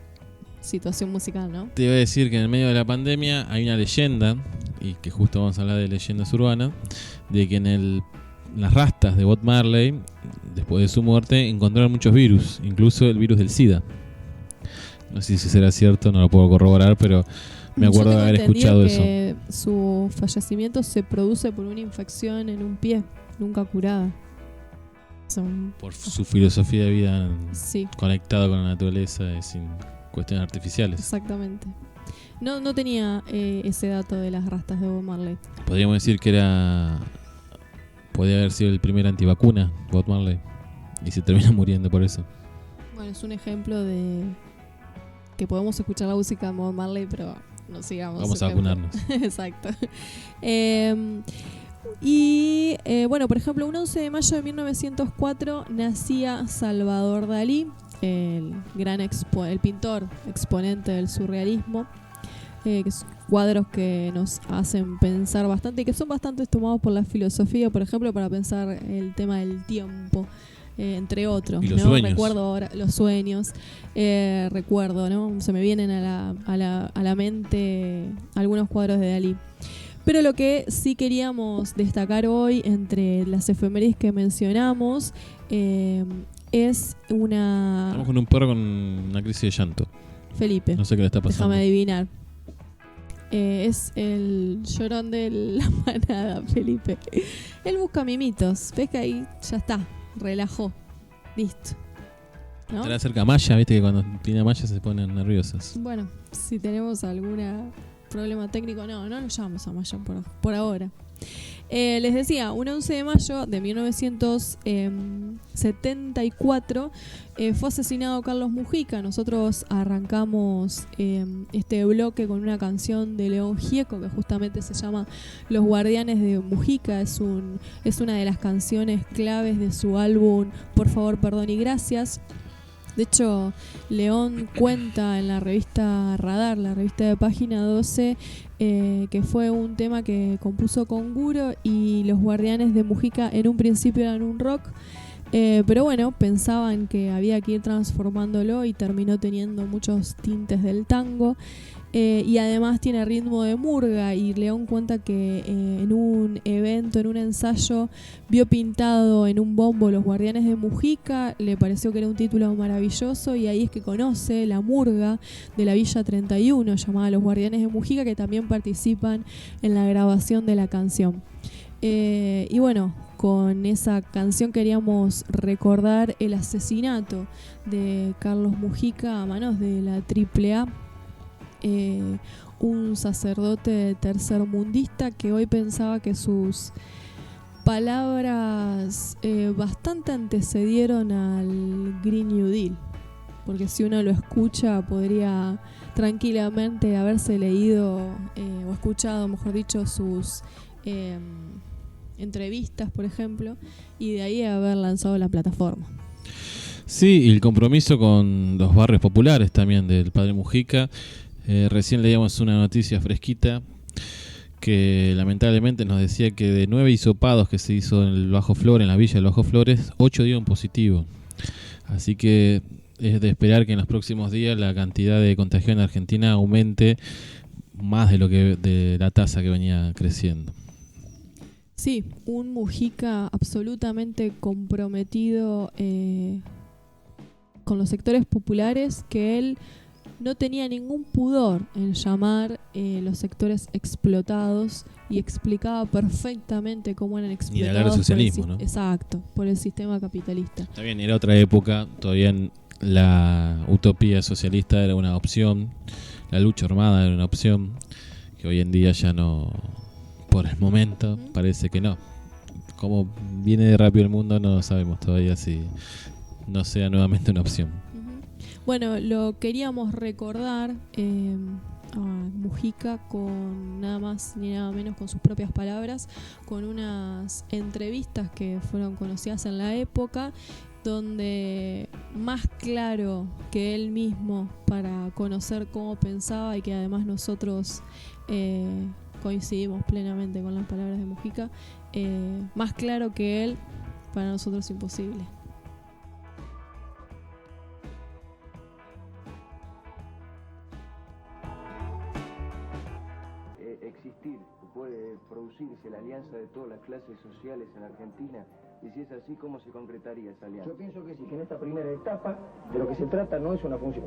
situación musical, ¿no? Te iba a decir que en el medio de la pandemia hay una leyenda, y que justo vamos a hablar de leyendas urbanas, de que en las rastas de Bob Marley, después de su muerte, encontraron muchos virus, incluso el virus del SIDA. No sé si será cierto, no lo puedo corroborar, pero me acuerdo de haber escuchado eso. Que su fallecimiento se produce por una infección en un pie, nunca curada. Por su filosofía de vida, sí, conectado con la naturaleza y sin cuestiones artificiales. Exactamente. No tenía ese dato de las rastas de Bob Marley. Podríamos decir que podría haber sido el primer antivacuna, Bob Marley, y se termina muriendo por eso. Bueno, es un ejemplo de que podemos escuchar la música de Bob Marley, pero no sigamos. Vamos a vacunarnos. Exacto. Bueno, por ejemplo, un 11 de mayo de 1904 nacía Salvador Dalí, el gran el pintor exponente del surrealismo, que es cuadros que nos hacen pensar bastante y que son bastante tomados por la filosofía, por ejemplo, para pensar el tema del tiempo, entre otros. Y los sueños. Recuerdo ahora los sueños, recuerdo, ¿no? Se me vienen a la mente algunos cuadros de Dalí. Pero lo que sí queríamos destacar hoy, entre las efemérides que mencionamos, es una... Estamos con un perro con una crisis de llanto. Felipe. No sé qué le está pasando. Déjame adivinar. Es el llorón de la manada, Felipe. Él busca mimitos. Ves que ahí ya está. Relajó. Listo. ¿No? Estará cerca Maya, viste que cuando tiene a Maya se ponen nerviosas. Bueno, si tenemos algún problema técnico, no lo llamamos a Maya por ahora. Les decía, un 11 de mayo de 1974 fue asesinado Carlos Mujica. Nosotros arrancamos este bloque con una canción de León Gieco que justamente se llama Los Guardianes de Mujica. Es una de las canciones claves de su álbum Por favor, perdón y gracias. De hecho, León cuenta en la revista Radar, la revista de Página 12, que fue un tema que compuso con Guro y Los Guardianes de Mujica en un principio eran un rock, pero bueno, pensaban que había que ir transformándolo y terminó teniendo muchos tintes del tango. Y además tiene ritmo de murga, y León cuenta que en un evento, en un ensayo, vio pintado en un bombo Los Guardianes de Mujica, le pareció que era un título maravilloso, y ahí es que conoce la murga de la Villa 31 llamada Los Guardianes de Mujica, que también participan en la grabación de la canción. Y bueno, con esa canción queríamos recordar el asesinato de Carlos Mujica a manos de la AAA. Un sacerdote tercermundista que hoy pensaba que sus palabras bastante antecedieron al Green New Deal, porque si uno lo escucha podría tranquilamente haberse leído o escuchado, mejor dicho, sus entrevistas, por ejemplo, y de ahí haber lanzado la plataforma. Sí, y el compromiso con los barrios populares también del padre Mujica. Recién leíamos una noticia fresquita que lamentablemente nos decía que de 9 hisopados que se hizo en el Bajo Flores, en la villa del Bajo Flores, 8 dieron positivo. Así que es de esperar que en los próximos días la cantidad de contagios en Argentina aumente más de la tasa que venía creciendo. Sí, un Mujica absolutamente comprometido con los sectores populares, que él no tenía ningún pudor en llamar los sectores explotados, y explicaba perfectamente cómo eran explotados. Y hablar de socialismo, ¿no? Exacto, por el sistema capitalista. Está bien, era otra época, todavía la utopía socialista era una opción, la lucha armada era una opción, que hoy en día ya no, por el momento, parece que no. Cómo viene de rápido el mundo no sabemos todavía si no sea nuevamente una opción. Bueno, lo queríamos recordar a Mujica con nada más ni nada menos, con sus propias palabras, con unas entrevistas que fueron conocidas en la época, donde más claro que él mismo para conocer cómo pensaba, y que además nosotros coincidimos plenamente con las palabras de Mujica, más claro que él para nosotros imposible. Existir, puede producirse la alianza de todas las clases sociales en Argentina, y si es así, ¿cómo se concretaría esa alianza? Yo pienso que sí, que en esta primera etapa de lo que se trata no es una función,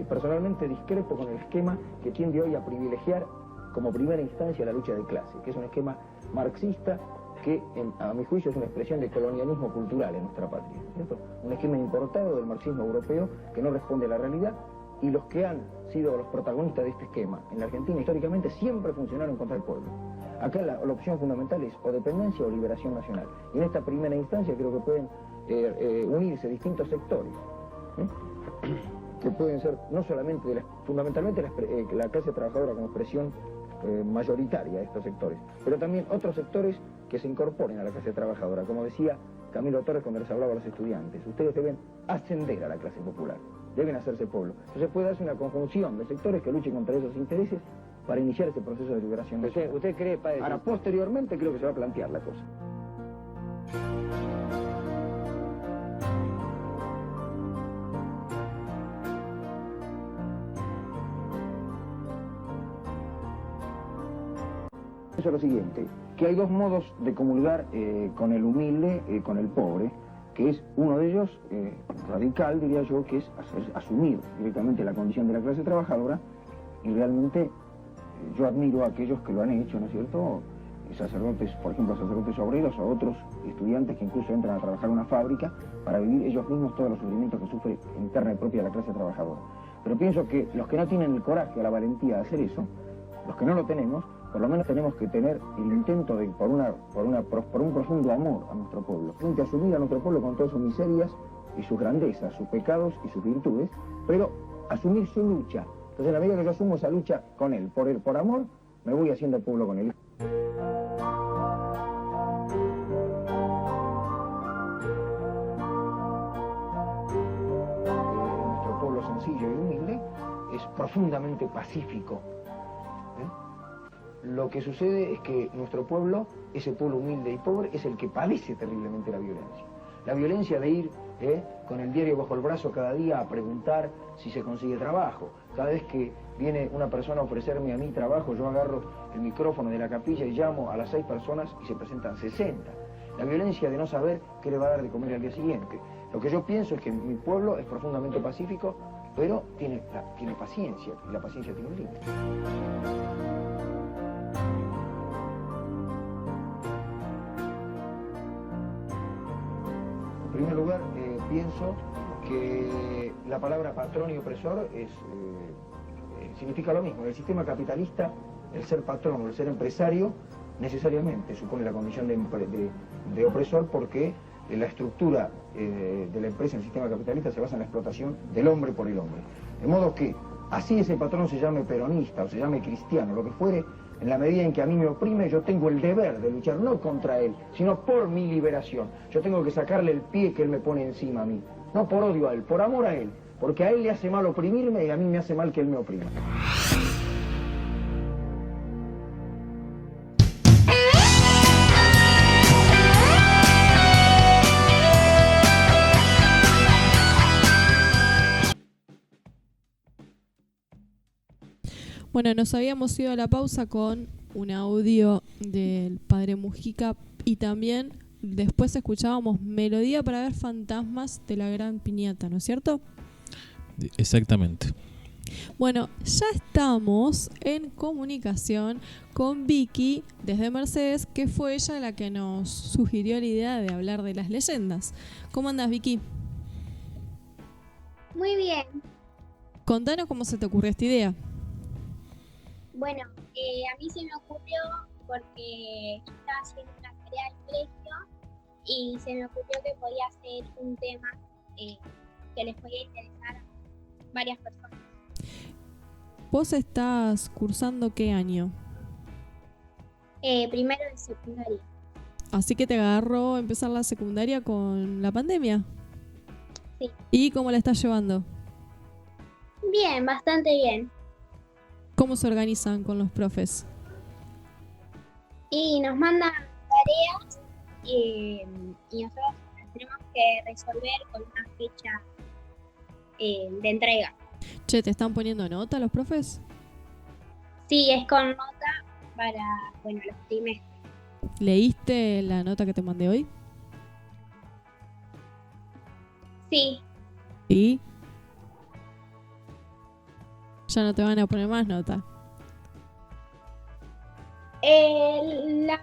personalmente discrepo con el esquema que tiende hoy a privilegiar como primera instancia la lucha de clase, que es un esquema marxista que, a mi juicio, es una expresión de colonialismo cultural en nuestra patria, ¿cierto? Un esquema importado del marxismo europeo que no responde a la realidad, y los que han sido los protagonistas de este esquema en la Argentina históricamente siempre funcionaron contra el pueblo. Acá la opción fundamental es o dependencia o liberación nacional. Y en esta primera instancia creo que pueden unirse distintos sectores, que pueden ser no solamente, fundamentalmente la clase trabajadora como expresión mayoritaria de estos sectores, pero también otros sectores que se incorporen a la clase trabajadora. Como decía Camilo Torres cuando les hablaba a los estudiantes, ustedes deben ascender a la clase popular, deben hacerse pueblo. Entonces puede darse una conjunción de sectores que luchen contra esos intereses para iniciar ese proceso de liberación. ¿Usted cree, padre? Ahora, posteriormente creo que se va a plantear la cosa. Eso es lo siguiente, que hay dos modos de comulgar con el humilde, con el pobre, que es uno de ellos, radical, diría yo, que es asumir directamente la condición de la clase trabajadora, y realmente yo admiro a aquellos que lo han hecho, ¿no es cierto? Sacerdotes, por ejemplo, sacerdotes obreros o otros estudiantes que incluso entran a trabajar en una fábrica para vivir ellos mismos todos los sufrimientos que sufre interna y propia la clase trabajadora. Pero pienso que los que no tienen el coraje o la valentía de hacer eso, los que no lo tenemos, por lo menos tenemos que tener el intento de, por un profundo amor a nuestro pueblo, de asumir a nuestro pueblo con todas sus miserias y sus grandezas, sus pecados y sus virtudes, pero asumir su lucha. Entonces, en la medida que yo asumo esa lucha con él, por amor, me voy haciendo pueblo con él. Nuestro pueblo sencillo y humilde es profundamente pacífico. Lo que sucede es que nuestro pueblo, ese pueblo humilde y pobre, es el que padece terriblemente la violencia. La violencia de ir con el diario bajo el brazo cada día a preguntar si se consigue trabajo. Cada vez que viene una persona a ofrecerme a mí trabajo, yo agarro el micrófono de la capilla y llamo a las 6 personas y se presentan 60. La violencia de no saber qué le va a dar de comer al día siguiente. Lo que yo pienso es que mi pueblo es profundamente pacífico, pero tiene paciencia, y la paciencia tiene un límite. En primer lugar, pienso que la palabra patrón y opresor significa lo mismo. En el sistema capitalista, el ser patrón o el ser empresario necesariamente supone la condición de opresor, porque la estructura de la empresa en el sistema capitalista se basa en la explotación del hombre por el hombre. De modo que, así ese patrón se llame peronista o se llame cristiano, lo que fuere, en la medida en que a mí me oprime, yo tengo el deber de luchar no contra él, sino por mi liberación. Yo tengo que sacarle el pie que él me pone encima a mí. No por odio a él, por amor a él. Porque a él le hace mal oprimirme y a mí me hace mal que él me oprima. Bueno, nos habíamos ido a la pausa con un audio del padre Mujica y también después escuchábamos Melodía para ver fantasmas de la Gran Piñata, ¿no es cierto? Exactamente. Bueno, ya estamos en comunicación con Vicky desde Mercedes, que fue ella la que nos sugirió la idea de hablar de las leyendas. ¿Cómo andas, Vicky? Muy bien. Contanos cómo se te ocurrió esta idea. Bueno, a mí se me ocurrió porque estaba haciendo una tarea del colegio y se me ocurrió que podía ser un tema que les podía interesar a varias personas. ¿Vos estás cursando qué año? Primero de secundaria. Así que te agarró empezar la secundaria con la pandemia. Sí. ¿Y cómo la estás llevando? Bien, bastante bien. ¿Cómo se organizan con los profes? Y nos mandan tareas y nosotros las tenemos que resolver con una fecha de entrega. Che, ¿te están poniendo nota los profes? Sí, es con nota para, bueno, los trimestres. ¿Leíste la nota que te mandé hoy? Sí, ¿Y? Ya no te van a poner más nota. la verdad,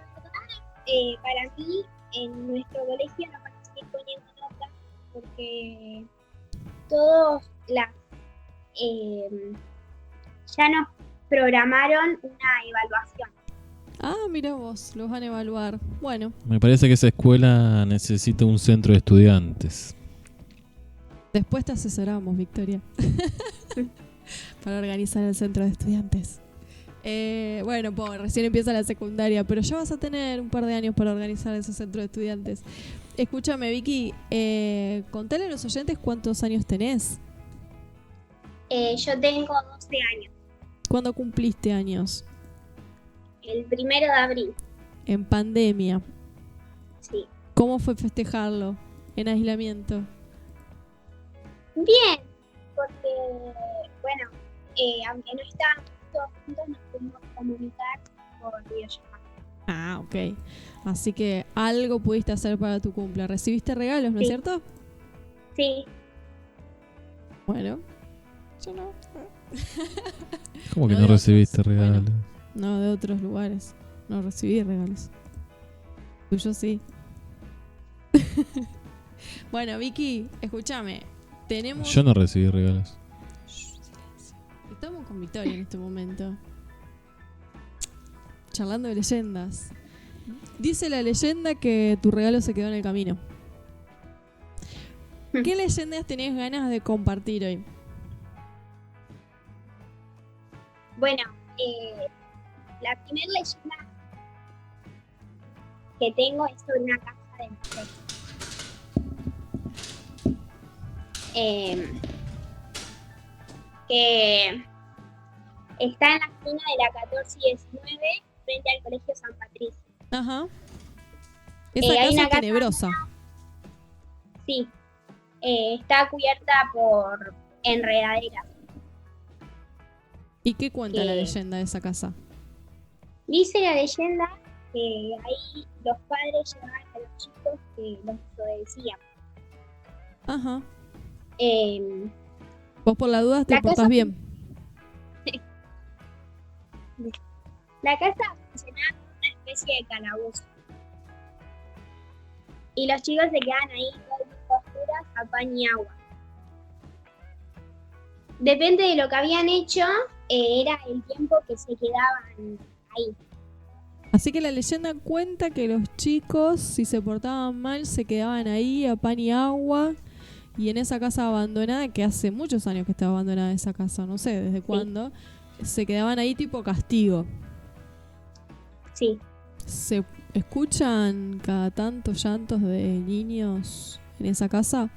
para mí, en nuestro colegio nos van a seguir poniendo notas porque todos ya nos programaron una evaluación. Ah, mira vos, los van a evaluar. Bueno, Me parece que esa escuela necesita un centro de estudiantes. después te asesoramos, Victoria. Para organizar el centro de estudiantes. Bueno, recién empieza la secundaria, pero ya vas a tener un par de años para organizar ese centro de estudiantes. Escúchame, Vicky, contale a los oyentes cuántos años tenés. Yo tengo 12 años, ¿Cuándo cumpliste años? el 1 de abril, En pandemia. sí. ¿Cómo fue festejarlo? En aislamiento. Bien, porque, bueno, aunque no estábamos todos juntos, nos pudimos comunicar por videollamada. Ah, ok. Así que algo pudiste hacer para tu cumple. ¿Recibiste regalos, no es Sí. cierto? Sí, Bueno, yo no. ¿Cómo que No no de recibiste otros, bueno. regalos? No, de otros lugares. No recibí regalos. Tuyo sí. Bueno, Vicky, escúchame. Tenemos... Yo no recibí regalos. Estamos con Victoria en este momento. Charlando de leyendas. Dice la leyenda que tu regalo se quedó en el camino. ¿Qué leyendas tenés ganas de compartir hoy? bueno, la primera leyenda que tengo es sobre una casa de mujeres. Que está en la esquina de la 14 y 19 frente al Colegio San Patricio. Ajá. Esa hay casa una es casa- tenebrosa. Sí, está cubierta por enredaderas. ¿Y qué cuenta la que- leyenda de esa casa? Dice la leyenda que ahí los padres llevaban a los chicos que los desobedecían. Ajá. Eh, Vos por la duda te La portás casa- bien. La casa funcionaba como una especie de calabozo. Y los chicos se quedaban ahí todo el tiempo a oscuras a pan y agua. Depende de lo que habían hecho, era el tiempo que se quedaban ahí. Así que la leyenda cuenta que los chicos, si se portaban mal, se quedaban ahí a pan y agua. Y en esa casa abandonada, que hace muchos años que está abandonada esa casa, no sé desde cuándo, se quedaban ahí tipo castigo. Sí, ¿Se escuchan cada tanto llantos de niños en esa casa?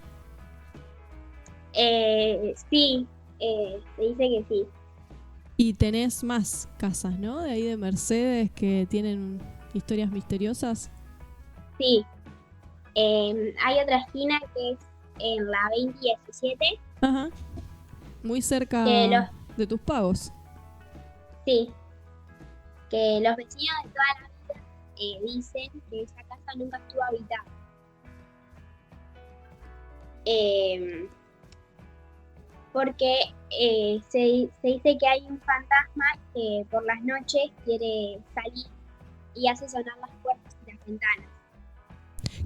sí, se dice que sí. Y tenés más casas, ¿no? De ahí de Mercedes que tienen historias misteriosas. Sí. Hay otra esquina que es en la 20 y 17. Ajá. Muy cerca Que los- de tus pagos. Sí. Que los vecinos de toda la vida dicen que esa casa nunca estuvo habitada. Porque se dice que hay un fantasma que por las noches quiere salir y hace sonar las puertas y las ventanas.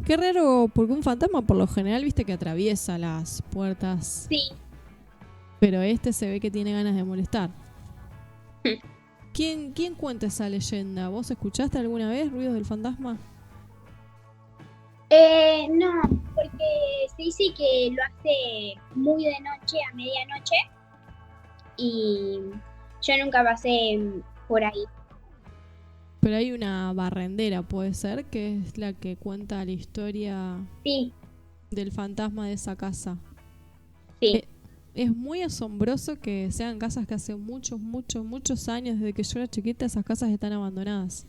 Qué raro, porque un fantasma por lo general viste que atraviesa las puertas, Sí, pero este se ve que tiene ganas de molestar. ¿Quién cuenta esa leyenda? ¿Vos escuchaste alguna vez ruidos del fantasma? no, porque se dice que lo hace muy de noche, a medianoche, y yo nunca pasé por ahí. Pero hay una barrendera, puede ser, que es la que cuenta la historia Sí, del fantasma de esa casa. sí, Es muy asombroso que sean casas que hace muchos años, desde que yo era chiquita, esas casas están abandonadas.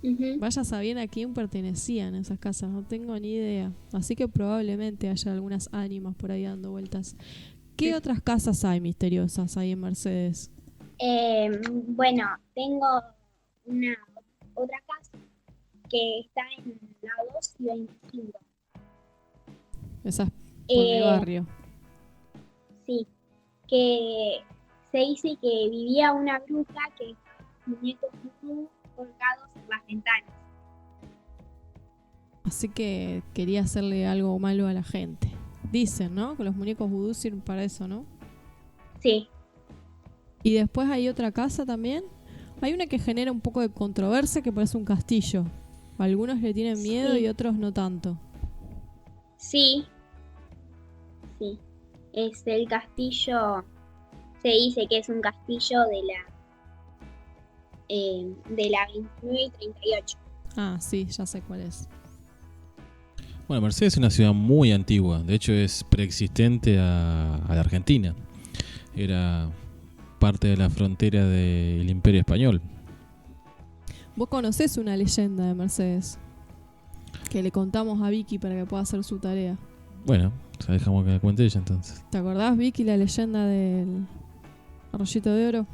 Ujú. Vaya sabiendo a quién pertenecían esas casas, no tengo ni idea. Así que probablemente haya algunas ánimas por ahí dando vueltas. ¿Qué otras casas hay misteriosas ahí en Mercedes? Bueno, tengo una otra casa que está en la 2 y 25. Esas por mi Eh, barrio. sí, que se dice que vivía una bruja que dejaba muñecos vudú colgados en las ventanas. Así que quería hacerle algo malo a la gente. Dicen, ¿no? Que los muñecos vudú sirven para eso, ¿no? Sí, Y después hay otra casa también. Hay una que genera un poco de controversia que parece un castillo. Algunos le tienen miedo Sí. y otros no tanto. sí, sí. Es el castillo, se dice que es un castillo de la 29 y 38. Ah, sí, ya sé cuál es. Bueno, Mercedes es una ciudad muy antigua, de hecho es preexistente a la Argentina. Era parte de la frontera del Imperio Español. Vos conocés una leyenda de Mercedes que le contamos a Vicky para que pueda hacer su tarea. Bueno, ya dejamos que la cuente ella entonces. ¿Te acordás, Vicky, la leyenda del arroyito de oro?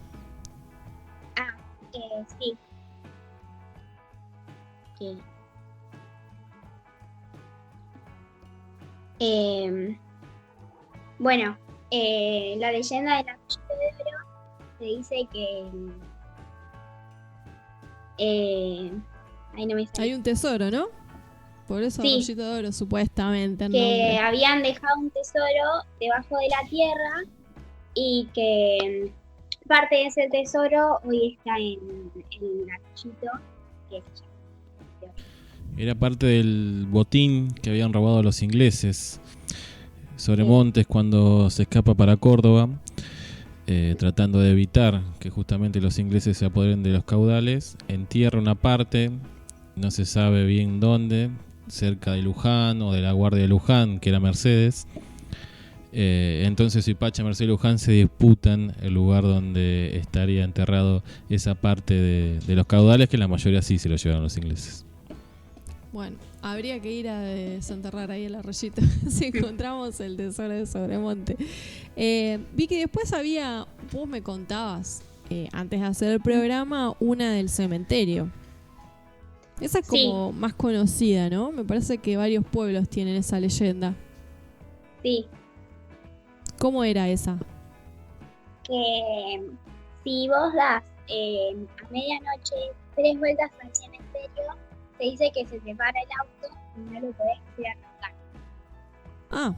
Ah, sí. Sí. Bueno, la leyenda del arroyito de oro se dice que ahí no me sale. Hay un tesoro, ¿no? Por eso Sí. arroyito de oro, supuestamente el Que nombre. habían dejado un tesoro debajo de la tierra y que parte de ese tesoro hoy está en el arroyito que se llama. Era parte del botín que habían robado los ingleses sobre Sí. Montes cuando se escapa para Córdoba, tratando de evitar que justamente los ingleses se apoderen de los caudales. Entierra una parte, no se sabe bien dónde, cerca de Luján o de la Guardia de Luján, que era Mercedes. Entonces Suipacha, Mercedes y Luján se disputan el lugar donde estaría enterrado esa parte de los caudales, que la mayoría sí se lo llevaron los ingleses. Bueno, habría que ir a desenterrar ahí el arroyito si encontramos el tesoro de Sobremonte. Vicky, después vos me contabas, antes de hacer el programa, una del cementerio. Esa es como más conocida, ¿no? Me parece que varios pueblos tienen esa leyenda. Sí, ¿Cómo era esa? que si vos das a medianoche 3 vueltas al cementerio, se dice que se te para el auto y no lo podés hacer arrancar.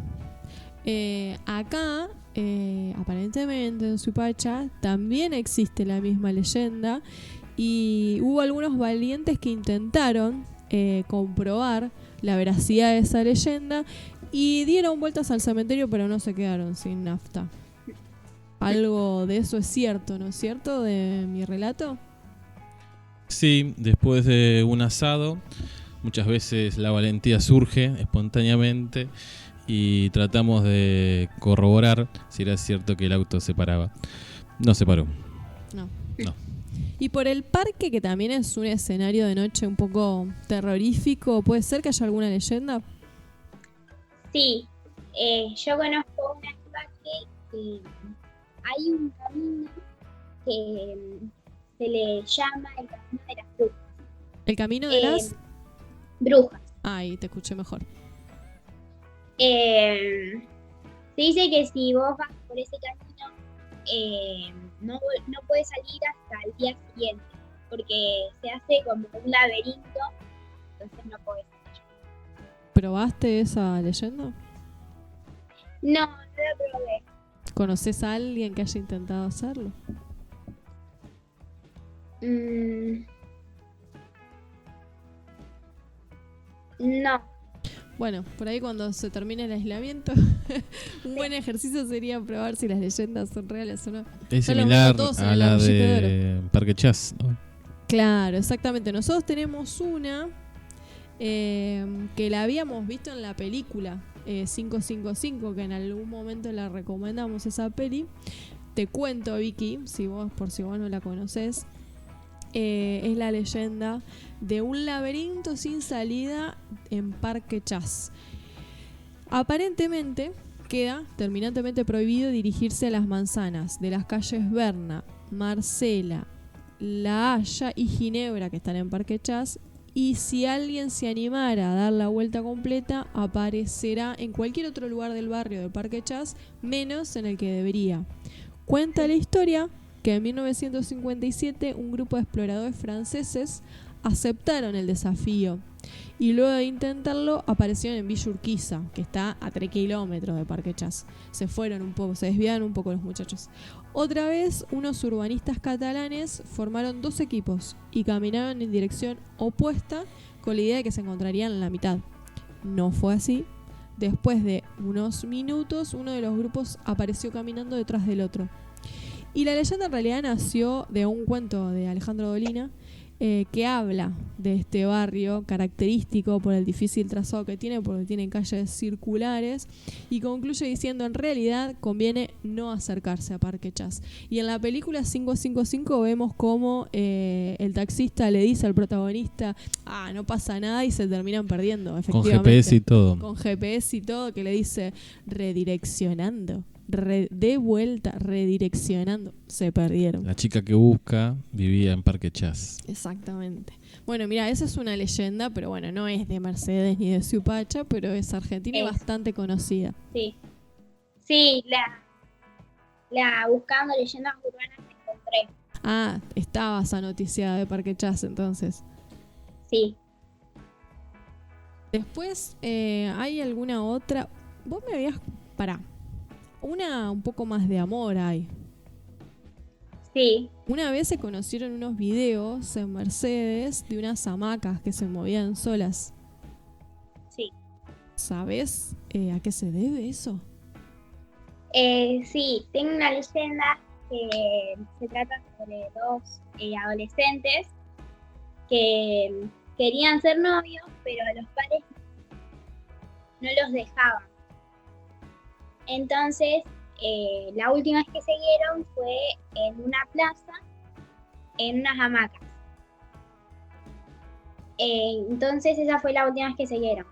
Acá, aparentemente en Suipacha, también existe la misma leyenda y hubo algunos valientes que intentaron comprobar la veracidad de esa leyenda y dieron vueltas al cementerio, pero no se quedaron sin nafta. Algo de eso es cierto, ¿no es cierto? De mi relato. Sí, después de un asado, muchas veces la valentía surge espontáneamente y tratamos de corroborar si era cierto que el auto se paraba. No se paró. No. No. Y por el parque, que también es un escenario de noche un poco terrorífico, ¿puede ser que haya alguna leyenda? Sí, yo conozco una parque que hay un camino que se le llama el camino de las brujas. ¿El camino de las...? Brujas. Ahí te escuché mejor. Se dice que si vos vas por ese camino, no puedes salir hasta el día siguiente, porque se hace como un laberinto, entonces no podés salir. ¿Probaste esa leyenda? No la probé. ¿Conoces a alguien que haya intentado hacerlo? No. Bueno, por ahí cuando se termine el aislamiento, un buen ejercicio sería probar si las leyendas son reales o no. Es Son los similar mismos todos en a el la Arroyito de de Parque Chas, ¿no? Claro, exactamente. Nosotros tenemos una que la habíamos visto en la película 555, que en algún momento la recomendamos esa peli. Te cuento, Vicky, por si vos no la conocés. es la leyenda de un laberinto sin salida en Parque Chas. Aparentemente queda terminantemente prohibido dirigirse a las manzanas de las calles Berna, Marcela, La Haya y Ginebra, que están en Parque Chas, y si alguien se animara a dar la vuelta completa, aparecerá en cualquier otro lugar del barrio de Parque Chas, menos en el que debería. Cuenta la historia que en 1957 un grupo de exploradores franceses aceptaron el desafío y luego de intentarlo aparecieron en Villa Urquiza, que está a 3 kilómetros de Parque Chas. Se fueron un poco, se desviaron un poco los muchachos. Otra vez, unos urbanistas catalanes formaron 2 equipos y caminaron en dirección opuesta con la idea de que se encontrarían en la mitad. No fue así. Después de unos minutos, uno de los grupos apareció caminando detrás del otro. Y la leyenda en realidad nació de un cuento de Alejandro Dolina, que habla de este barrio característico por el difícil trazado que tiene, porque tiene calles circulares, y concluye diciendo: en realidad conviene no acercarse a Parque Chas. Y en la película 555 vemos cómo el taxista le dice al protagonista: no pasa nada, y se terminan perdiendo, efectivamente. Con GPS y todo. Con GPS y todo, que le dice redireccionando. De vuelta, redireccionando, se perdieron. La chica que busca vivía en Parque Chas. Exactamente. Bueno, mira, esa es una leyenda, pero bueno, no es de Mercedes ni de Suipacha, pero es argentina y bastante conocida. Sí. Sí, la buscando leyendas urbanas la encontré. Estaba esa noticia de Parque Chas entonces. Sí. Después, ¿hay alguna otra? Vos me habías... Una un poco más de amor hay. Sí. Una vez se conocieron unos videos en Mercedes de unas hamacas que se movían solas. Sí. ¿Sabes a qué se debe eso? Sí, tengo una leyenda que se trata sobre 2 adolescentes que querían ser novios, pero los padres no los dejaban. Entonces, la última vez que se vieron fue en una plaza, en unas hamacas. Entonces, esa fue la última vez que se vieron.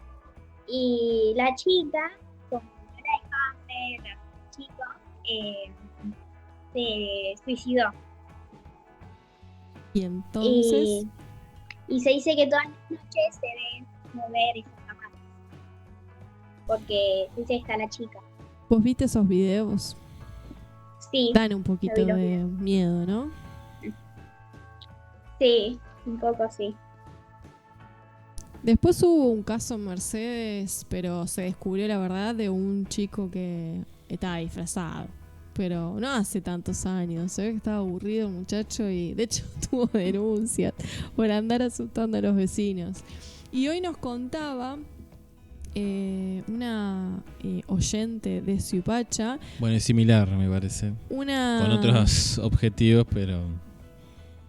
Y la chica, como no la dejaban ver a los chicos, se suicidó. Y entonces... Y se dice que todas las noches se ven mover esas hamacas. Porque dice que está la chica. ¿Vos viste esos videos? Sí. Dan un poquito de miedo, ¿no? Sí, un poco sí. Después hubo un caso en Mercedes, pero se descubrió la verdad de un chico que estaba disfrazado. Pero no hace tantos años, se ve que estaba aburrido el muchacho y de hecho tuvo denuncias por andar asustando a los vecinos. Y hoy nos contaba... una oyente de Suipacha. Bueno, es similar, me parece. Con otros objetivos, pero...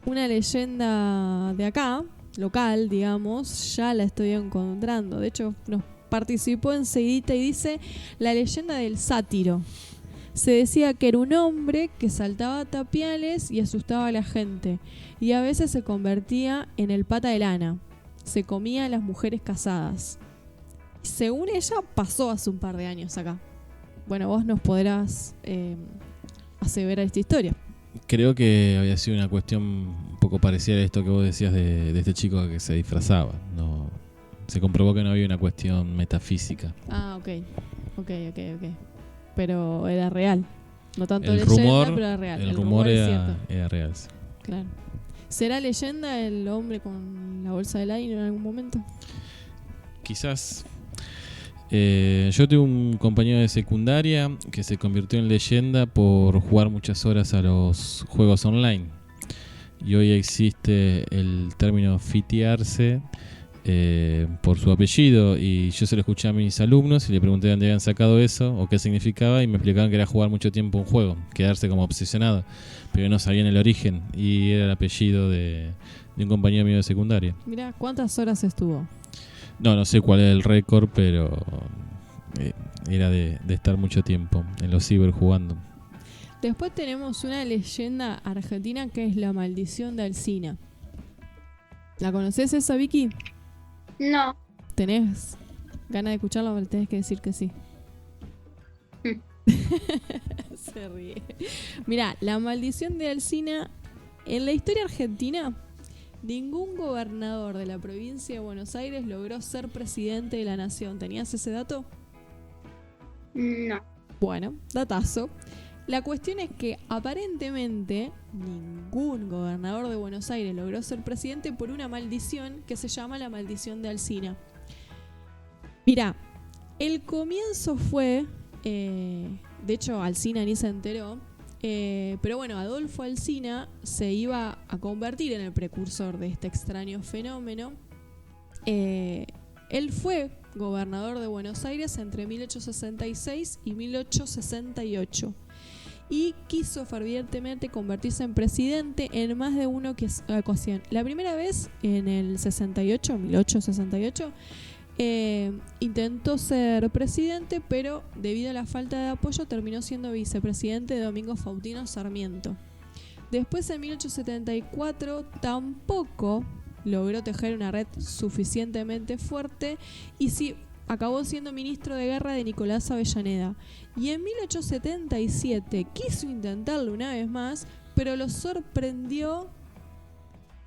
Una leyenda de acá, local, digamos, ya la estoy encontrando. De hecho, nos participó enseguida y dice: la leyenda del sátiro. Se decía que era un hombre que saltaba a tapiales y asustaba a la gente. Y a veces se convertía en el pata de lana. Se comía a las mujeres casadas. Según ella, pasó hace un par de años acá. Bueno, vos nos podrás aseverar esta historia. Creo que había sido una cuestión un poco parecida a esto que vos decías de este chico que se disfrazaba. No, se comprobó que no había una cuestión metafísica. Ok. Pero era real. No tanto el leyenda, rumor, pero era real. El rumor es cierto. era real. Sí. Claro. ¿Será leyenda el hombre con la bolsa de aire en algún momento? Quizás. Yo tuve un compañero de secundaria que se convirtió en leyenda por jugar muchas horas a los juegos online. Y hoy existe el término fitearse por su apellido. Y yo se lo escuché a mis alumnos y le pregunté dónde habían sacado eso o qué significaba. Y me explicaban que era jugar mucho tiempo un juego, quedarse como obsesionado. Pero no sabían el origen. Y era el apellido de un compañero mío de secundaria. Mirá, ¿cuántas horas estuvo? No sé cuál es el récord, pero era de estar mucho tiempo en los ciber jugando. Después tenemos una leyenda argentina que es la maldición de Alsina. ¿La conoces esa, Vicky? No. ¿Tenés ganas de escucharla o le tenés que decir que sí? Se ríe. Mira, la maldición de Alsina. En la historia argentina, ningún gobernador de la provincia de Buenos Aires logró ser presidente de la nación. ¿Tenías ese dato? No. Bueno, datazo. La cuestión es que aparentemente ningún gobernador de Buenos Aires logró ser presidente por una maldición que se llama la maldición de Alsina. Mira, el comienzo fue, de hecho Alsina ni se enteró, pero bueno, Adolfo Alsina se iba a convertir en el precursor de este extraño fenómeno. Él fue gobernador de Buenos Aires entre 1866 y 1868 y quiso fervientemente convertirse en presidente en más de una ocasión. La primera vez en el 1868, intentó ser presidente, pero debido a la falta de apoyo terminó siendo vicepresidente de Domingo Faustino Sarmiento. Después, en 1874, tampoco logró tejer una red suficientemente fuerte y sí acabó siendo ministro de guerra de Nicolás Avellaneda. Y en 1877 quiso intentarlo una vez más, pero lo sorprendió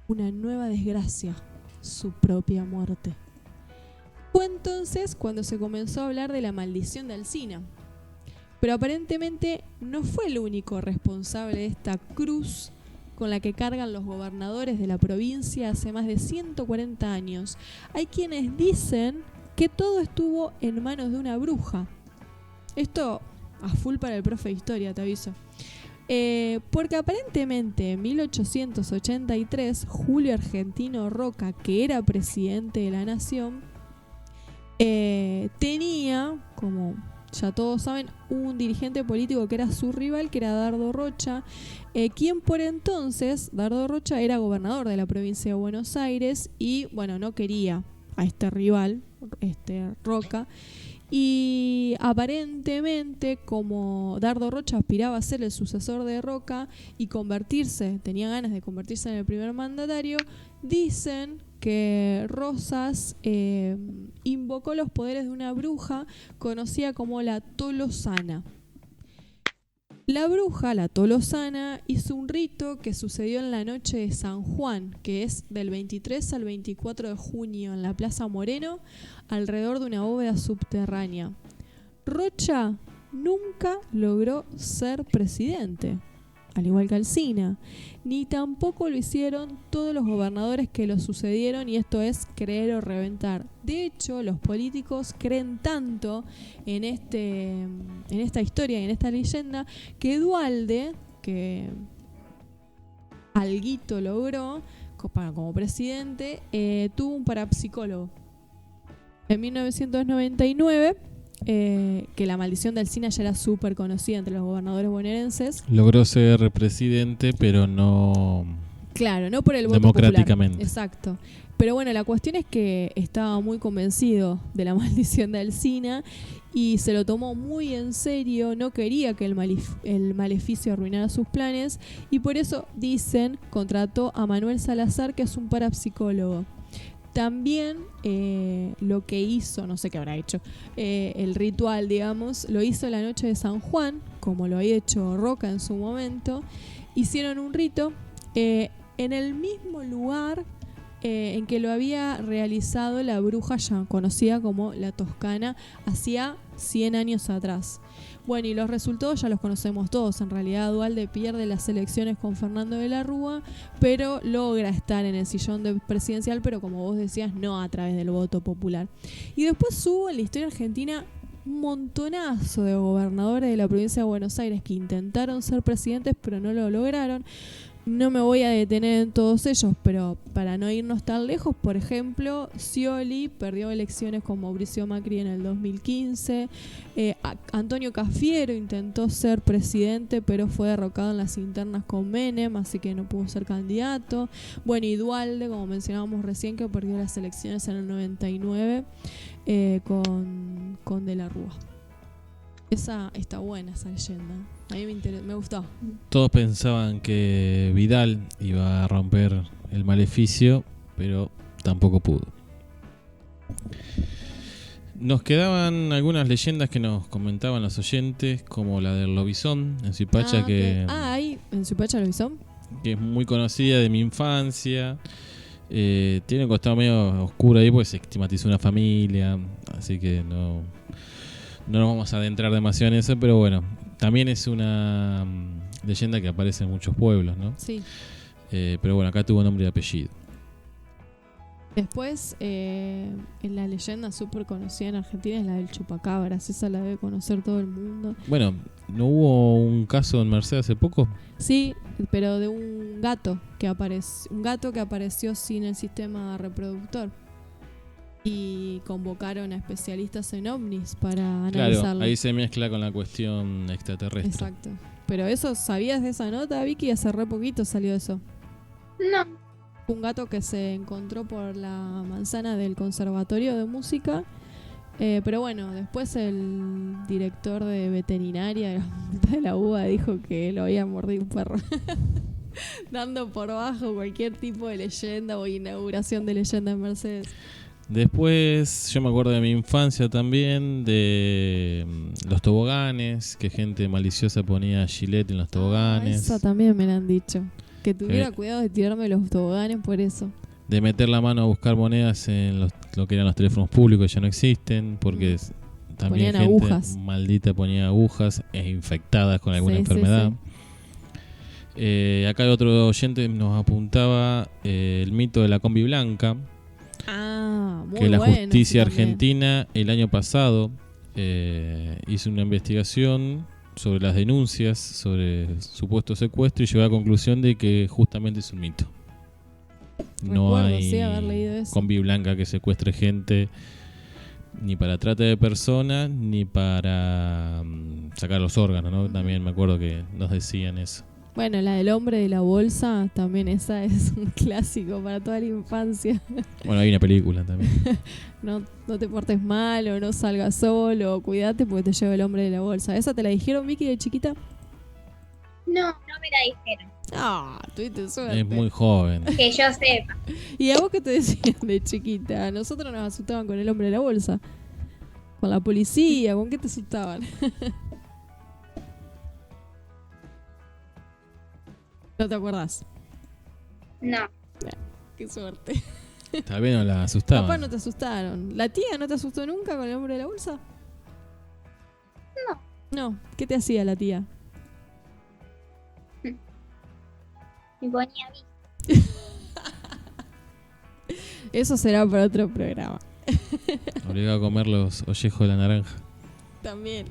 una nueva desgracia, su propia muerte. Fue entonces cuando se comenzó a hablar de la maldición de Alsina. Pero aparentemente no fue el único responsable de esta cruz con la que cargan los gobernadores de la provincia hace más de 140 años. Hay quienes dicen que todo estuvo en manos de una bruja. Esto a full para el profe de historia, te aviso. Porque aparentemente en 1883 Julio Argentino Roca, que era presidente de la nación, tenía, como ya todos saben, un dirigente político que era su rival, que era Dardo Rocha, quien por entonces, Dardo Rocha, era gobernador de la provincia de Buenos Aires y, bueno, no quería a este rival, Roca, y aparentemente, como Dardo Rocha aspiraba a ser el sucesor de Roca y tenía ganas de convertirse en el primer mandatario, dicen que Rosas invocó los poderes de una bruja conocida como la Tolosana. La bruja, la Tolosana, hizo un rito que sucedió en la noche de San Juan, que es del 23 al 24 de junio en la Plaza Moreno, alrededor de una bóveda subterránea. Rocha nunca logró ser presidente, al igual que Alsina, ni tampoco lo hicieron todos los gobernadores que lo sucedieron, y esto es creer o reventar. De hecho, los políticos creen tanto en esta historia y en esta leyenda que Duhalde, que alguito logró como presidente, tuvo un parapsicólogo. En 1999, que la maldición de Alsina ya era súper conocida entre los gobernadores bonaerenses. Logró ser presidente, pero no... Claro, no por el voto democráticamente. popular. Exacto. Pero bueno, la cuestión es que estaba muy convencido de la maldición de Alsina y se lo tomó muy en serio, no quería que el maleficio arruinara sus planes, y por eso, dicen, contrató a Manuel Salazar, que es un parapsicólogo. También lo que hizo, no sé qué habrá hecho, el ritual, digamos, lo hizo la noche de San Juan, como lo había hecho Roca en su momento. Hicieron un rito en el mismo lugar en que lo había realizado la bruja ya conocida como la Toscana hacía 100 años atrás. Bueno, y los resultados ya los conocemos todos. En realidad, Duhalde pierde las elecciones con Fernando de la Rúa, pero logra estar en el sillón presidencial, pero como vos decías, no a través del voto popular. Y después hubo en la historia argentina un montonazo de gobernadores de la provincia de Buenos Aires que intentaron ser presidentes, pero no lo lograron. No me voy a detener en todos ellos, pero para no irnos tan lejos, por ejemplo, Scioli perdió elecciones con Mauricio Macri en el 2015. Antonio Cafiero intentó ser presidente, pero fue derrocado en las internas con Menem, así que no pudo ser candidato. Bueno, y Duhalde, como mencionábamos recién, que perdió las elecciones en el 99 con De la Rúa. Esa está buena, esa leyenda. A mí me gustó. Todos pensaban que Vidal iba a romper el maleficio pero tampoco pudo. Nos quedaban algunas leyendas que nos comentaban los oyentes, como la del lobizón en Suipacha, ahí en Suipacha lobizón, que es muy conocida de mi infancia. Tiene un costado medio oscuro ahí, pues se estigmatizó una familia, así que no nos vamos a adentrar demasiado en eso, pero bueno, también es una leyenda que aparece en muchos pueblos, ¿no? Sí. Pero bueno, acá tuvo nombre y apellido. Después, en la leyenda súper conocida en Argentina es la del chupacabras. Esa la debe conocer todo el mundo. Bueno, ¿no hubo un caso en Merced hace poco? Sí, pero de un gato que apareció sin el sistema reproductor. Y convocaron a especialistas en ovnis para analizarlo. Claro, ahí se mezcla con la cuestión extraterrestre. Exacto. Pero eso, ¿sabías de esa nota, Vicky? Hace re poquito salió eso. No. Un gato que se encontró por la manzana del Conservatorio de Música. Pero bueno, después el director de veterinaria de la UBA dijo que lo había mordido un perro. Dando por bajo cualquier tipo de leyenda o inauguración de leyenda en Mercedes. Después yo me acuerdo de mi infancia también, de los toboganes, que gente maliciosa ponía Gillette en los toboganes. Eso también me lo han dicho. Que tuviera cuidado de tirarme los toboganes por eso. De meter la mano a buscar monedas en lo que eran los teléfonos públicos, que ya no existen, porque también ponían gente agujas. Maldita ponía agujas infectadas con alguna enfermedad. Sí. Acá otro oyente nos apuntaba el mito de la combi blanca. Muy que la bueno, justicia sí, argentina el año pasado hizo una investigación sobre las denuncias sobre supuesto secuestro y llegó a la conclusión de que justamente es un mito. No hay haber leído eso. combi blanca que secuestre gente ni para trata de personas ni para sacar los órganos, ¿no? También me acuerdo que nos decían eso. Bueno, la del hombre de la bolsa, también esa es un clásico para toda la infancia. Bueno, hay una película también. No te portes mal o no salgas solo, cuídate porque te lleva el hombre de la bolsa. ¿Esa te la dijeron, Vicky, de chiquita? No me la dijeron. Tuviste suerte. Es muy joven. Que yo sepa. ¿Y a vos qué te decían de chiquita? Nosotros nos asustaban con el hombre de la bolsa. Con la policía, ¿con qué te asustaban? ¿No te acordás? No. Qué suerte. Tal vez no la asustaban. Papá, no te asustaron. ¿La tía no te asustó nunca con el hombre de la bolsa? No. ¿Qué te hacía la tía? Me ponía bien. Eso será para otro programa. Obligado a comer los ollejos de la naranja. También.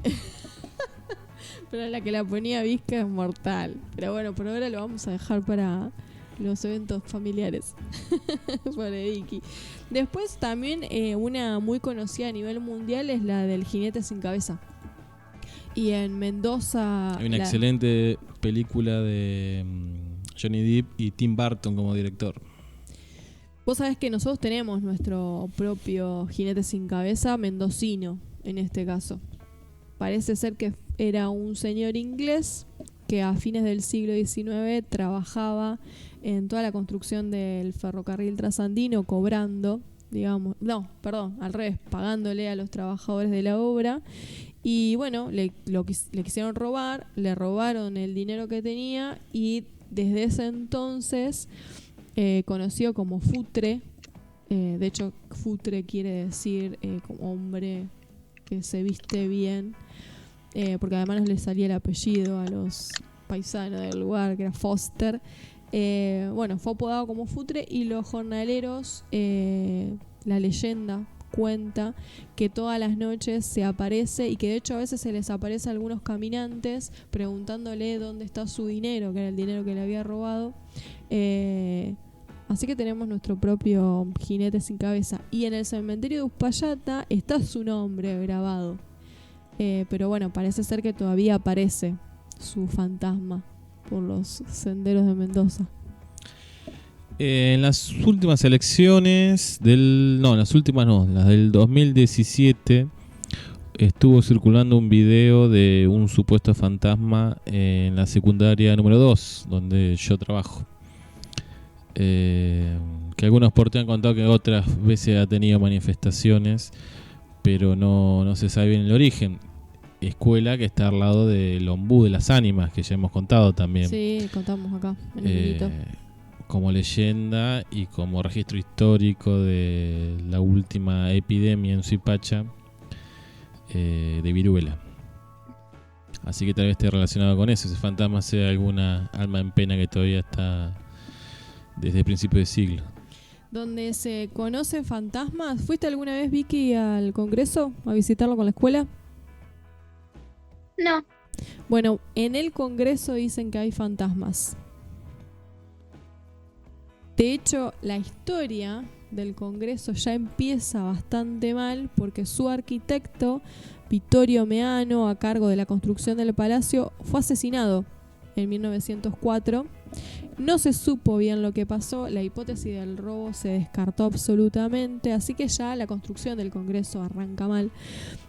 Pero la que la ponía visca es mortal. Pero bueno, por ahora lo vamos a dejar para los eventos familiares. Pobre Vicky. Después también una muy conocida a nivel mundial es la del jinete sin cabeza. Y en Mendoza... Hay una excelente película de Johnny Depp y Tim Burton como director. Vos sabés que nosotros tenemos nuestro propio jinete sin cabeza, mendocino en este caso. Parece ser que era un señor inglés que a fines del siglo XIX trabajaba en toda la construcción del ferrocarril trasandino, cobrando, al revés, pagándole a los trabajadores de la obra. Y bueno, le quisieron robar, le robaron el dinero que tenía y desde ese entonces, conocido como Futre, de hecho Futre quiere decir como hombre que se viste bien, porque además le salía el apellido a los paisanos del lugar, que era Foster. Fue apodado como Futre y los jornaleros, la leyenda cuenta que todas las noches se aparece y que de hecho a veces se les aparece a algunos caminantes preguntándole dónde está su dinero, que era el dinero que le había robado. Así que tenemos nuestro propio jinete sin cabeza. Y en el cementerio de Uspallata está su nombre grabado. Pero bueno, parece ser que todavía aparece su fantasma por los senderos de Mendoza. En las últimas elecciones las del 2017 estuvo circulando un video de un supuesto fantasma en la secundaria número 2, donde yo trabajo. que algunos porteños han contado que otras veces ha tenido manifestaciones, pero no se sabe bien el origen. Escuela que está al lado del Ombú de las Ánimas, que ya hemos contado también. Sí, contamos acá, en el hilito. Como leyenda y como registro histórico de la última epidemia en Suipacha de viruela. Así que tal vez esté relacionado con eso. Ese fantasma sea alguna alma en pena que todavía está desde el principio del siglo. ¿Donde se conocen fantasmas? ¿Fuiste alguna vez, Vicky, al Congreso a visitarlo con la escuela? No. Bueno, en el Congreso dicen que hay fantasmas. De hecho, la historia del Congreso ya empieza bastante mal porque su arquitecto, Vittorio Meano, a cargo de la construcción del palacio, fue asesinado en 1904. No se supo bien lo que pasó, la hipótesis del robo se descartó absolutamente, así que ya la construcción del Congreso arranca mal.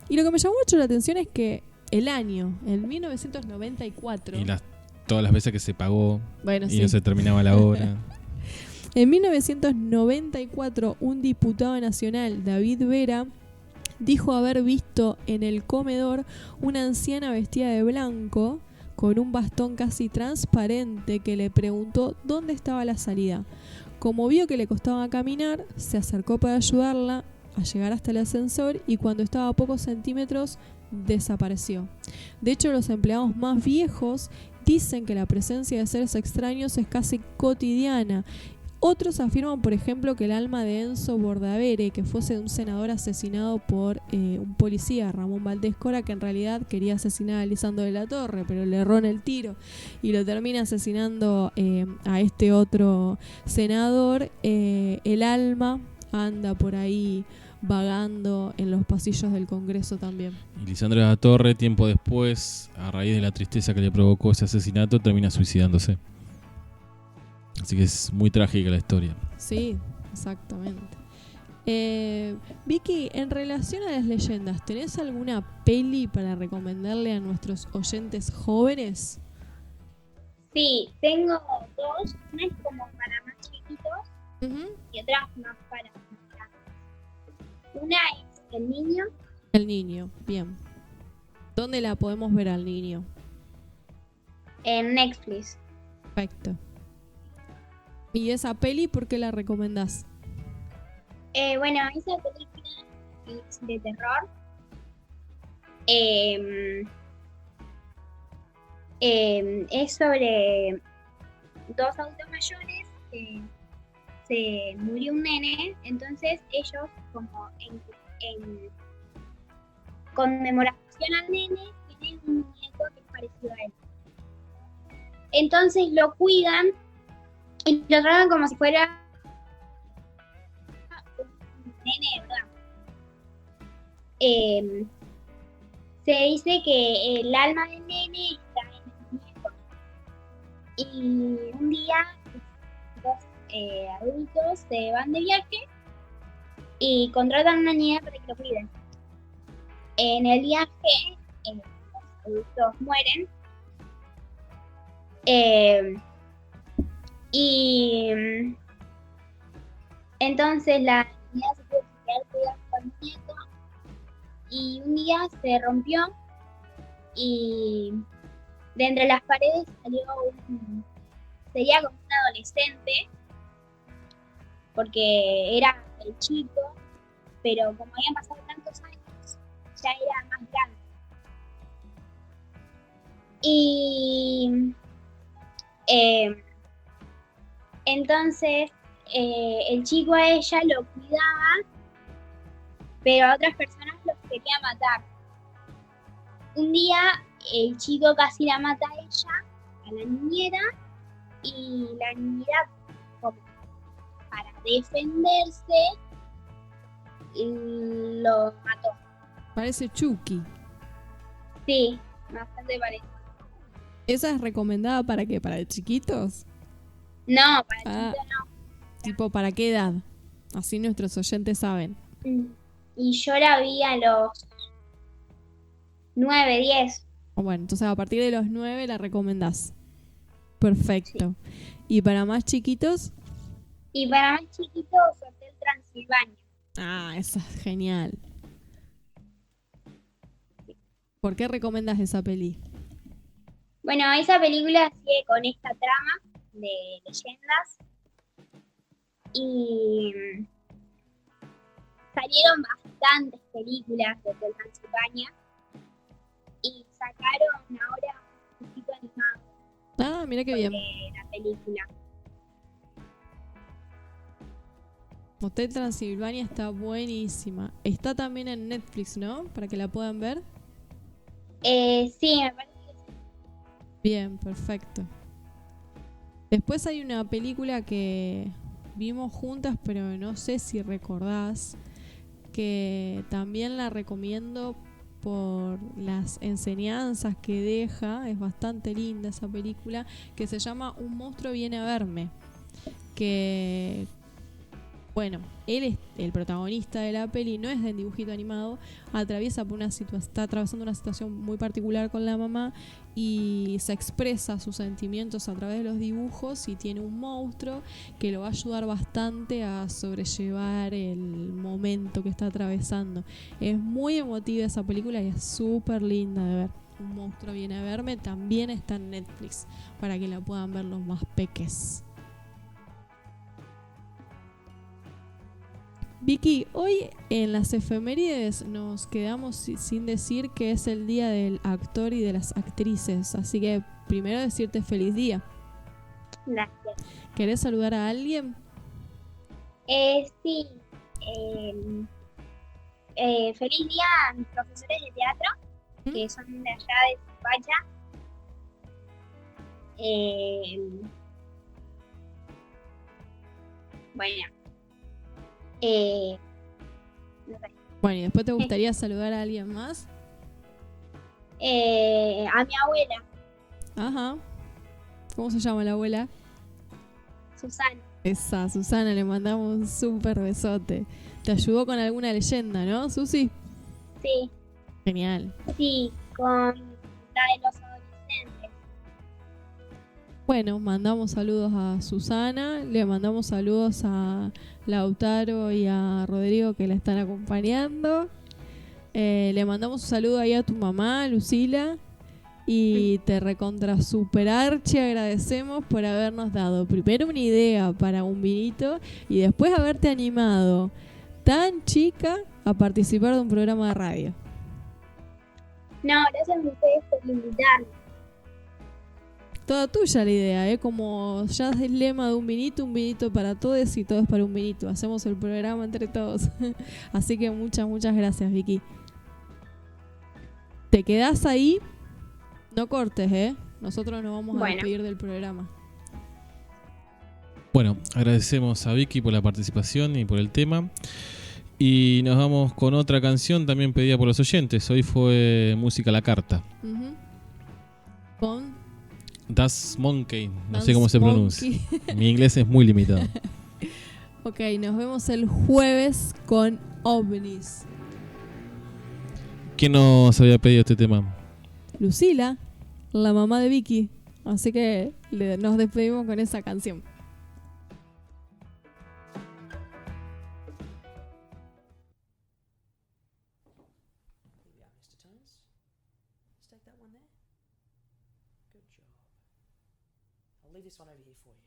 Y lo que me llamó mucho la atención es que el año, en 1994... Y todas las veces que se pagó bueno, y sí. no se terminaba la obra. En 1994, un diputado nacional, David Vera, dijo haber visto en el comedor una anciana vestida de blanco con un bastón casi transparente que le preguntó dónde estaba la salida. Como vio que le costaba caminar, se acercó para ayudarla a llegar hasta el ascensor y cuando estaba a pocos centímetros desapareció. De hecho, los empleados más viejos dicen que la presencia de seres extraños es casi cotidiana. Otros afirman, por ejemplo, que el alma de Enzo Bordavere, que fuese un senador asesinado por un policía, Ramón Valdés Cora, que en realidad quería asesinar a Lisandro de la Torre, pero le erró en el tiro y lo termina asesinando a este otro senador. El alma anda por ahí vagando en los pasillos del Congreso también. Y Lisandro de la Torre, tiempo después, a raíz de la tristeza que le provocó ese asesinato, termina suicidándose. Así que es muy trágica la historia. Sí, exactamente. Vicky, en relación a las leyendas, ¿tenés alguna peli para recomendarle a nuestros oyentes jóvenes? Sí, tengo dos. Una es como para más chiquitos y otra más para más grandes. Una es El Niño. El Niño, bien. ¿Dónde la podemos ver al niño? En Netflix. Perfecto. ¿Y esa peli por qué la recomendás? Bueno, esa película es de terror. Es sobre dos adultos mayores que se murió un nene, entonces ellos como en conmemoración al nene tienen un muñeco que es parecido a él. Entonces lo cuidan y lo tratan como si fuera un nene, ¿verdad? Se dice que el alma del nene está en el muñeco. Y un día dos adultos se van de viaje y contratan una niña para que lo cuiden. En el viaje los adultos mueren. Y entonces la niña se tuvo que quedar cuidando al muñeco y un día se rompió y de entre las paredes salió sería como un adolescente porque era el chico, pero como habían pasado tantos años ya era más grande. Y entonces el chico a ella lo cuidaba, pero a otras personas los quería matar. Un día el chico casi la mata a ella, a la niñera, y la niñera, como para defenderse, lo mató. Parece Chucky. Sí, bastante parecido. ¿Esa es recomendada para qué? ¿Para chiquitos? No, para chiquitos no. ¿Tipo para qué edad? Así nuestros oyentes saben. Y yo la vi a los 9, 10. Bueno, entonces a partir de los 9 la recomendás. Perfecto. Sí. ¿Y para más chiquitos? Y para más chiquitos, Hotel Transilvania. Ah, esa es genial. ¿Por qué recomiendas esa peli? Bueno, esa película sigue con esta trama de leyendas y salieron bastantes películas de Hotel Transilvania y sacaron ahora un poquito animado Ah, mira qué bien. de la película. Hotel Transilvania está buenísima. Está también en Netflix, ¿no? Para que la puedan ver. Sí, me parece que sí. Bien, perfecto. Después hay una película que vimos juntas, pero no sé si recordás, que también la recomiendo por las enseñanzas que deja. Es bastante linda esa película, que se llama Un monstruo viene a verme. Que, bueno, él es el protagonista de la peli, no es de dibujito animado, está atravesando una situación muy particular con la mamá y se expresa sus sentimientos a través de los dibujos y tiene un monstruo que lo va a ayudar bastante a sobrellevar el momento que está atravesando. Es muy emotiva esa película y es súper linda de ver. Un monstruo viene a verme, también está en Netflix para que la puedan ver los más peques. Vicky, hoy en las efemérides nos quedamos sin decir que es el día del actor y de las actrices, así que primero decirte feliz día. Gracias. ¿Querés saludar a alguien? Sí. Feliz día a mis profesores de teatro, que son de allá de Supacha. Bueno, no sé. Bueno, y después te gustaría saludar a alguien más. A mi abuela, Ajá. ¿Cómo se llama la abuela? Susana. Esa, Susana, le mandamos un súper besote. Te ayudó con alguna leyenda, ¿no, Susi? Sí, Genial. sí, con la de los adolescentes. Bueno, mandamos saludos a Susana, le mandamos saludos a Lautaro y a Rodrigo que la están acompañando. Le mandamos un saludo ahí a tu mamá, Lucila. Y te recontra super archi agradecemos por habernos dado primero una idea para un vinito y después haberte animado tan chica a participar de un programa de radio. No, gracias a ustedes por invitarme. Toda tuya la idea, como ya es el lema de un vinito para todos y todos para un vinito. Hacemos el programa entre todos. Así que muchas gracias, Vicky. ¿Te quedás ahí? No cortes, Nosotros nos vamos a despedir del programa. Bueno, agradecemos a Vicky por la participación y por el tema. Y nos vamos con otra canción también pedida por los oyentes. Hoy fue música a la carta. Uh-huh. Con Das Monkey, no sé cómo se pronuncia. Mi inglés es muy limitado. Ok, nos vemos el jueves con OVNIs. ¿Quién nos había pedido este tema? Lucila, la mamá de Vicky. Así que nos despedimos con esa canción. This one over here for you.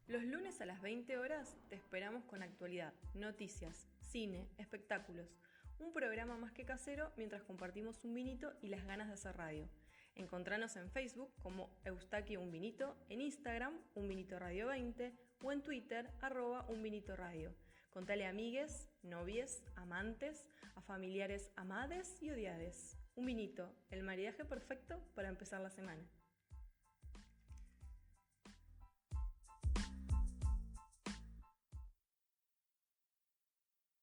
Los lunes a las 20 horas te esperamos con actualidad, noticias, cine, espectáculos. Un programa más que casero mientras compartimos un vinito y las ganas de hacer radio. Encontranos en Facebook como Eustaquio Un Vinito, en Instagram Un Vinito Radio 20 o en Twitter @Un Vinito Radio. Contale a amigues, novies, amantes, a familiares amades y odiades. Un vinito, el maridaje perfecto para empezar la semana.